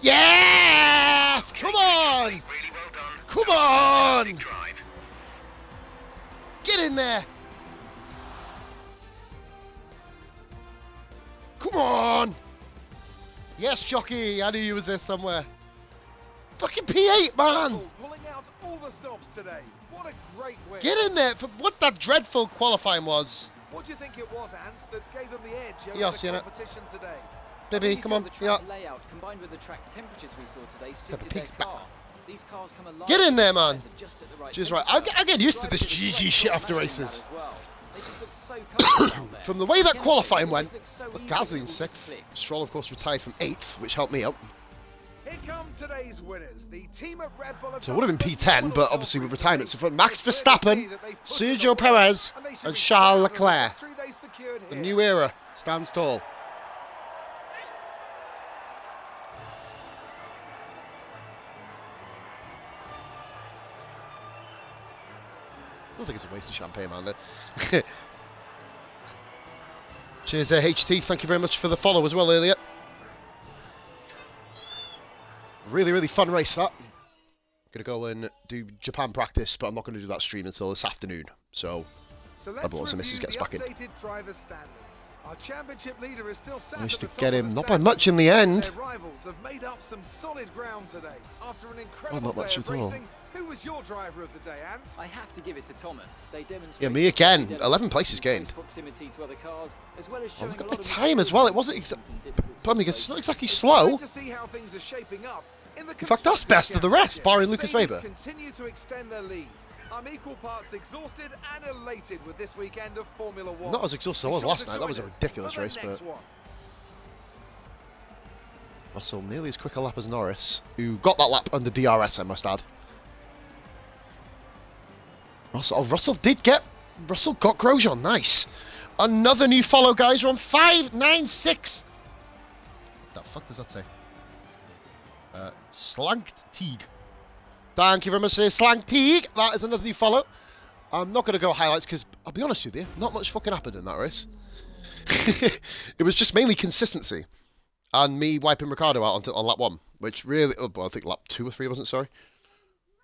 Yes! Come on! Really well done. Come on! Fantastic drive. Get in there! Come on! Yes, jockey. I knew you was there somewhere. Fucking P8, man. Pulling out all the stops today. What a great win. Get in there for what that dreadful qualifying was. What do you think it was, Ant, that gave them the edge over Yeah, the Sienna. competition today? Baby, come on. The Yeah. track layout combined with the track temperatures we saw today suited the their pig's back. car. These cars come alive. Get in there, man. Just at the right She's right. temperature. I get used to this Drivers did a GG great shit job after managing that races. as well. They just look so comfortable out there. From the way that Chemistry qualifying always went, looks so look, easy Gasly when in it all 6th. just clicks. Stroll, of course, retired from 8th, which helped me out. Here come today's winners. The team at Red Bull. So it would have been P10, but obviously with retirements in front, Max Verstappen, Sergio Perez, and Charles Leclerc. The new era stands tall. I don't think it's a waste of champagne, man. Cheers, HT. Thank you very much for the follow as well earlier. Really, really fun race that. Gonna go and do Japan practice, but I'm not gonna do that stream until this afternoon. So otherwise the missus gets back in. Our championship leader is still sat Managed at to the get top of him, the not by standings. much in the end. Their rivals have made up some solid ground today. After an incredible not much day of at all. racing, who was your driver of the day, Ant? I have to give it to Thomas. They Yeah, demonstrated me again. great 11 places close gained. proximity to other cars, as well as Oh, showing look a at lot the of time as well. It wasn't Pardon me, it's not exactly slow. Excited to see how things are shaping up. In fact, that's best of the rest, barring Lucas Mercedes Weber. continue to extend their lead. I'm equal parts exhausted and elated with this weekend of Formula One. Not as exhausted as I Be was sure last to night. That was a join us ridiculous for the race, next but one. Russell nearly as quick a lap as Norris, who got that lap under DRS, I must add. Russell got Grosjean, nice. Another new follow, guys. We're on 596. What the fuck does that say? Slanked Teague. Thank you very much, Slank Teague. That is another new follow. I'm not going to go highlights because, I'll be honest with you, not much fucking happened in that race. It was just mainly consistency. And me wiping Ricardo out on lap 1, which really, I think lap 2 or 3 wasn't, sorry.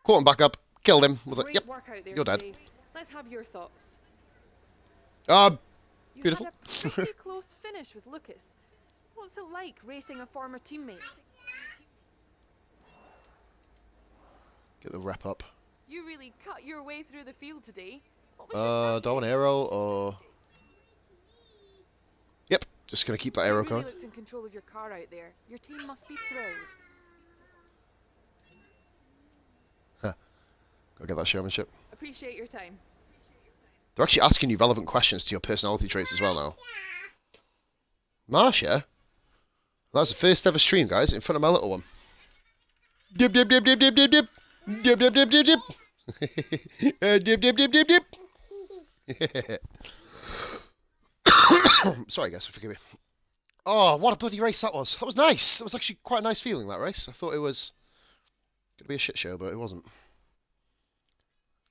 Caught him back up, killed him. Was like, Great yep, work out there you're dead. today. Let's have your thoughts. Beautiful. You had a pretty close finish with Lucas. What's it like racing a former teammate? Get the rep up. You really cut your way through the field today. What was your Do I want aero or... Yep, just going to keep that aero You really going. looked in control of your car out there. Your team must be thrilled. Go get that showmanship. Appreciate your time. They're actually asking you relevant questions to your personality traits as well now. Marsha? That's the first ever stream, guys, in front of my little one. Dip, dip, dip, dip, dip, dip, dip. Dip, dip, dip, dip, dip. Dip, dip, dip, dip, dip. Sorry, guys, forgive me. Oh, what a bloody race that was. That was nice. It was actually quite a nice feeling, that race. I thought it was going to be a shit show, but it wasn't.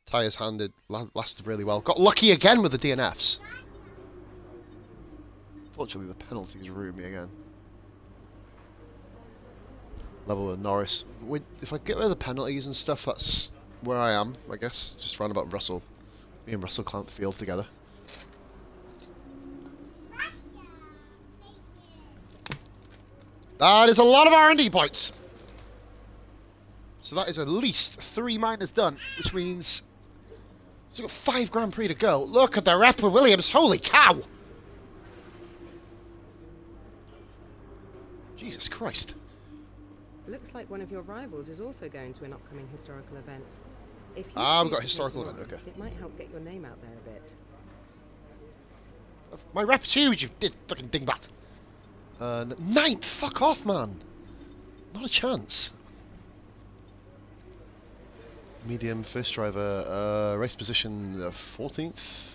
Tyres handed, lasted really well. Got lucky again with the DNFs. Unfortunately, the penalties ruined me again. Level with Norris. If I get rid of the penalties and stuff, that's where I am, I guess. Just round about Russell. Me and Russell clamp the field together. That is a lot of R&D points. So that is at least 3 minors done, which means we've got 5 Grand Prix to go. Look at the rep with Williams. Holy cow! Jesus Christ. Looks like one of your rivals is also going to an upcoming historical event. If you We've choose got a to historical take them event, on, okay. It might help get your name out there a bit. My rep's huge, you did fucking dingbat. 9th? Fuck off, man. Not a chance. Medium, first driver, race position 14th.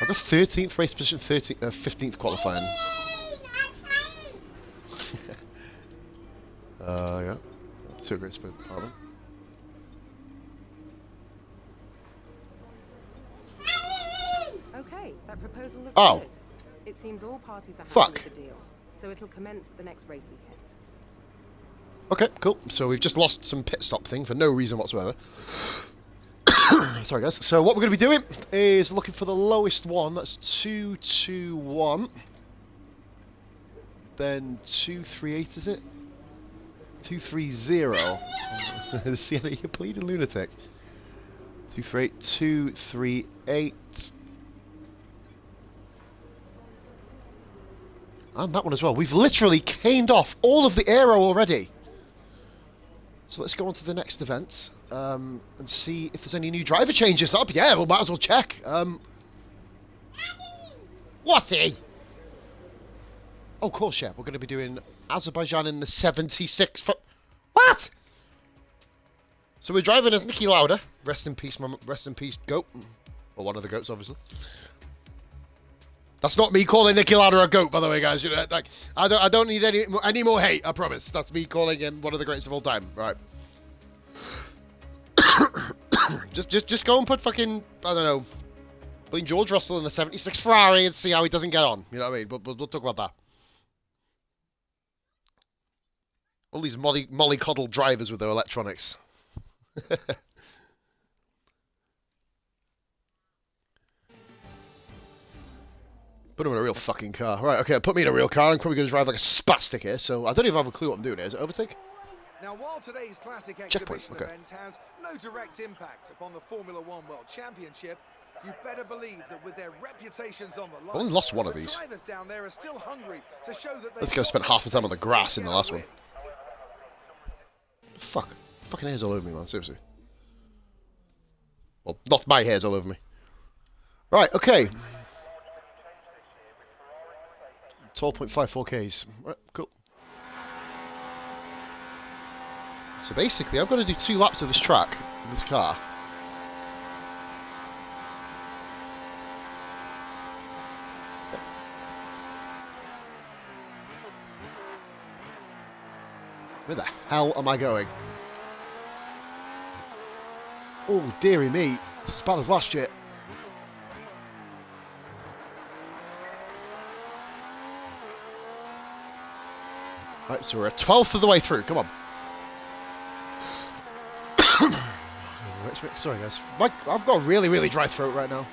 I've got 13th, race position 15th qualifying. Yeah. 2 race per department. Okay, that proposal looks Oh. good. It seems all parties are happy Fuck. with the deal, so it'll commence at the next race weekend. Okay, cool. So we've just lost some pit stop thing for no reason whatsoever. Sorry, guys. So what we're going to be doing is looking for the lowest one. That's 221. then 238, is it? 230. Sienna, you bleeding lunatic. 238, 238. And that one as well. We've literally caned off all of the aero already. So let's go on to the next event and see if there's any new driver changes up. Yeah, we might as well check. Whatty? Oh, of course, yeah. We're going to be doing Azerbaijan in the 76 foot. What? So we're driving as Nicky Lauda. Rest in peace, rest in peace, goat. Or one of the goats, obviously. That's not me calling Nicky Lauda a goat, by the way, guys. You know, like, I don't need any more hate. I promise. That's me calling him one of the greats of all time. Right. just go and put fucking, I don't know, putting George Russell in the 76 Ferrari and see how he doesn't get on. You know what I mean? But we'll talk about that. All these mollycoddle drivers with their electronics. Put him in a real fucking car. Right, okay, put me in a real car. I'm probably going to drive like a spastic here, so I don't even have a clue what I'm doing here. Is it overtake? Now, while today's classic Checkpoint, exhibition okay. event has no direct impact upon the Formula One World Championship, you better believe that with their reputations on the line, Only lost one of the these. drivers down there are still hungry to show that Let's go spend half the time on the grass in the last one. Fuck. Fucking hair's all over me, man. Seriously. Well, not my hair's all over me. Right, okay. 12.54 Ks. Right, cool. So basically, I've got to do 2 laps of this track in this car. Where the hell am I going? Oh, dearie me. It's as bad as last year. Right, so we're a 12th of the way through. Come on. Sorry, guys. I've got a really, really dry throat right now.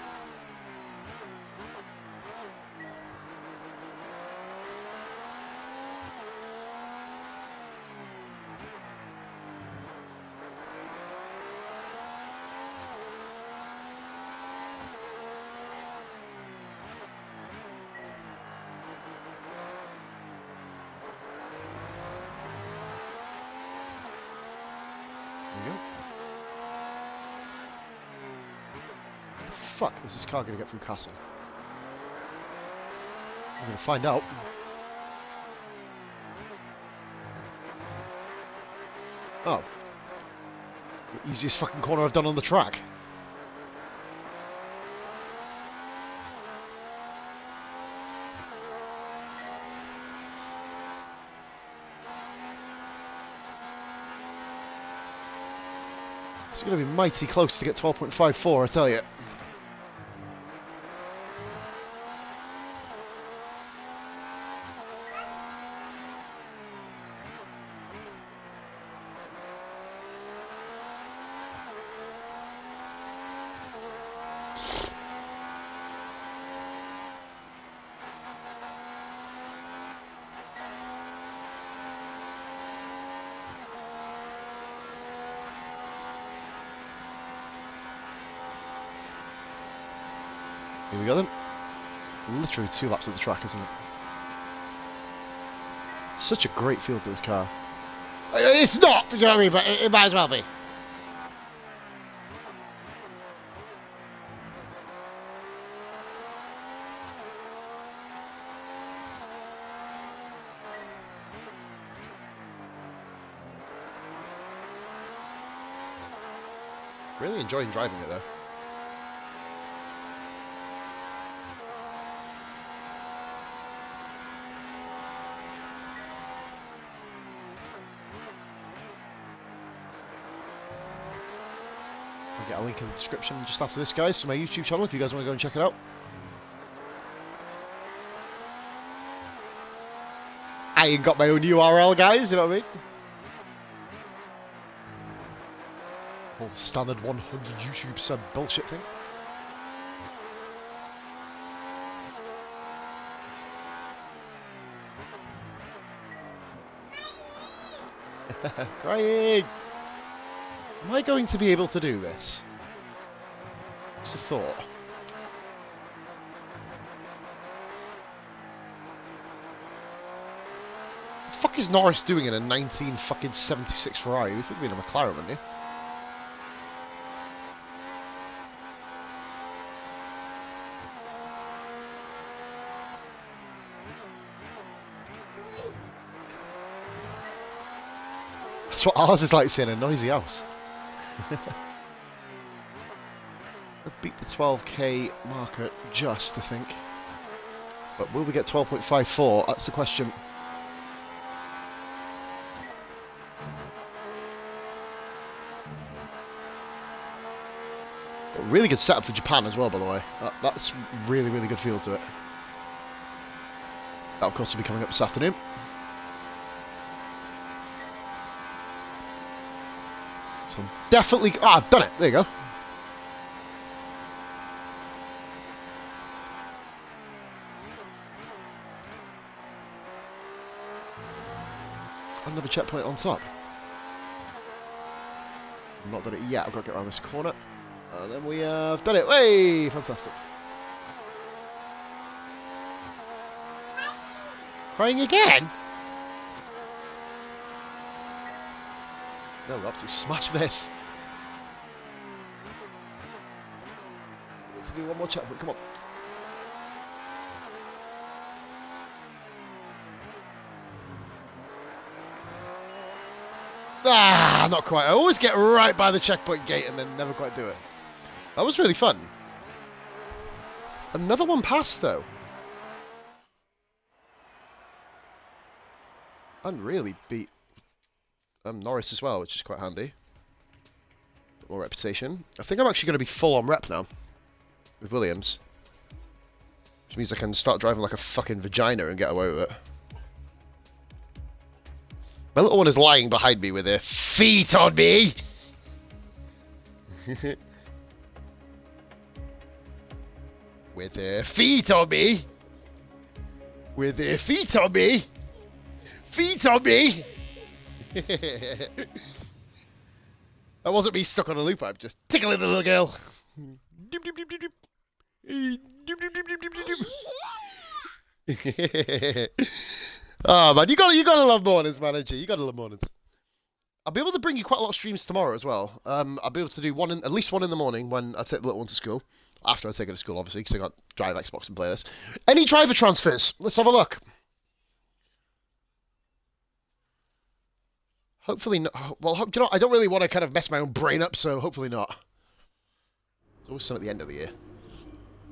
Fuck is this car going to get through Castle? I'm going to find out. Oh. The easiest fucking corner I've done on the track. It's going to be mighty close to get 12.54, I tell you. Here we go then. Literally 2 laps of the track, isn't it? Such a great feel for this car. It's not, you know what I mean, but it might as well be. Really enjoying driving it though. I'll get a link in the description just after this, guys, to my YouTube channel if you guys want to go and check it out. I ain't got my own URL, guys, you know what I mean? Whole standard 100 YouTube sub bullshit thing. Crying! Am I going to be able to do this? Just a thought. The fuck is Norris doing in a 1976 Ferrari? You think we'd have a McLaren, wouldn't you? That's what ours is like, saying a noisy house. We'll beat the 12k marker just, I think. But will we get 12.54? That's the question. Got a really good setup for Japan as well, by the way. That's really, really good feel to it. That, of course, will be coming up this afternoon. So definitely... Ah, I've done it. There you go. Another checkpoint on top. I've not done it yet. I've got to get around this corner. And then we have done it. Way! Fantastic. Crying again? No, we'll absolutely smash this. Let's do one more checkpoint. Come on. Ah, not quite. I always get right by the checkpoint gate and then never quite do it. That was really fun. Another one passed, though. And really beat Norris as well, which is quite handy. Bit more reputation. I think I'm actually going to be full on rep now with Williams. Which means I can start driving like a fucking vagina and get away with it. My little one is lying behind me with her feet on me. With her feet on me. With her feet on me. Feet on me. That wasn't me stuck on a loop. I'm just tickling the little girl. Doop, doop, doop, doop, doop. Doop, doop, doop, doop, doop, doop. Oh man, you gotta love mornings, manager. You gotta love mornings. I'll be able to bring you quite a lot of streams tomorrow as well. I'll be able to do at least one in the morning when I take the little one to school. After I take her to school, obviously, because I got drive Xbox and play this. Any driver transfers? Let's have a look. Hopefully not. Well, do you know, I don't really want to kind of mess my own brain up, so hopefully not. There's always some at the end of the year.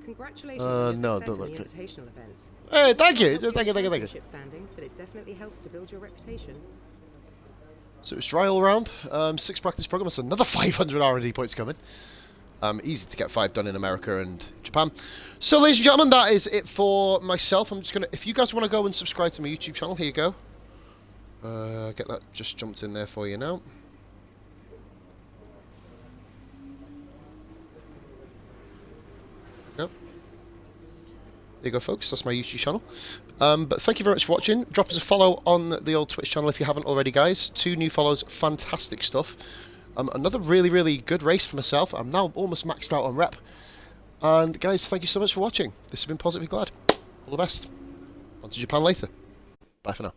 Congratulations on no, your success don't in the look. invitational events. Hey, thank you. It won't Thank you, help thank you, your thank you. championship standings, but it definitely helps to build your reputation. So it's dry all around. 6 practice programs. So another 500 R&D points coming. Easy to get 5 done in America and Japan. So, ladies and gentlemen, that is it for myself. I'm just gonna. If you guys want to go and subscribe to my YouTube channel, here you go. Get that just jumped in there for you now. Yep. There you go, folks. That's my YouTube channel. But thank you very much for watching. Drop us a follow on the old Twitch channel if you haven't already, guys. 2 new follows. Fantastic stuff. Another really, really good race for myself. I'm now almost maxed out on rep. And, guys, thank you so much for watching. This has been Positively Glad. All the best. On to Japan later. Bye for now.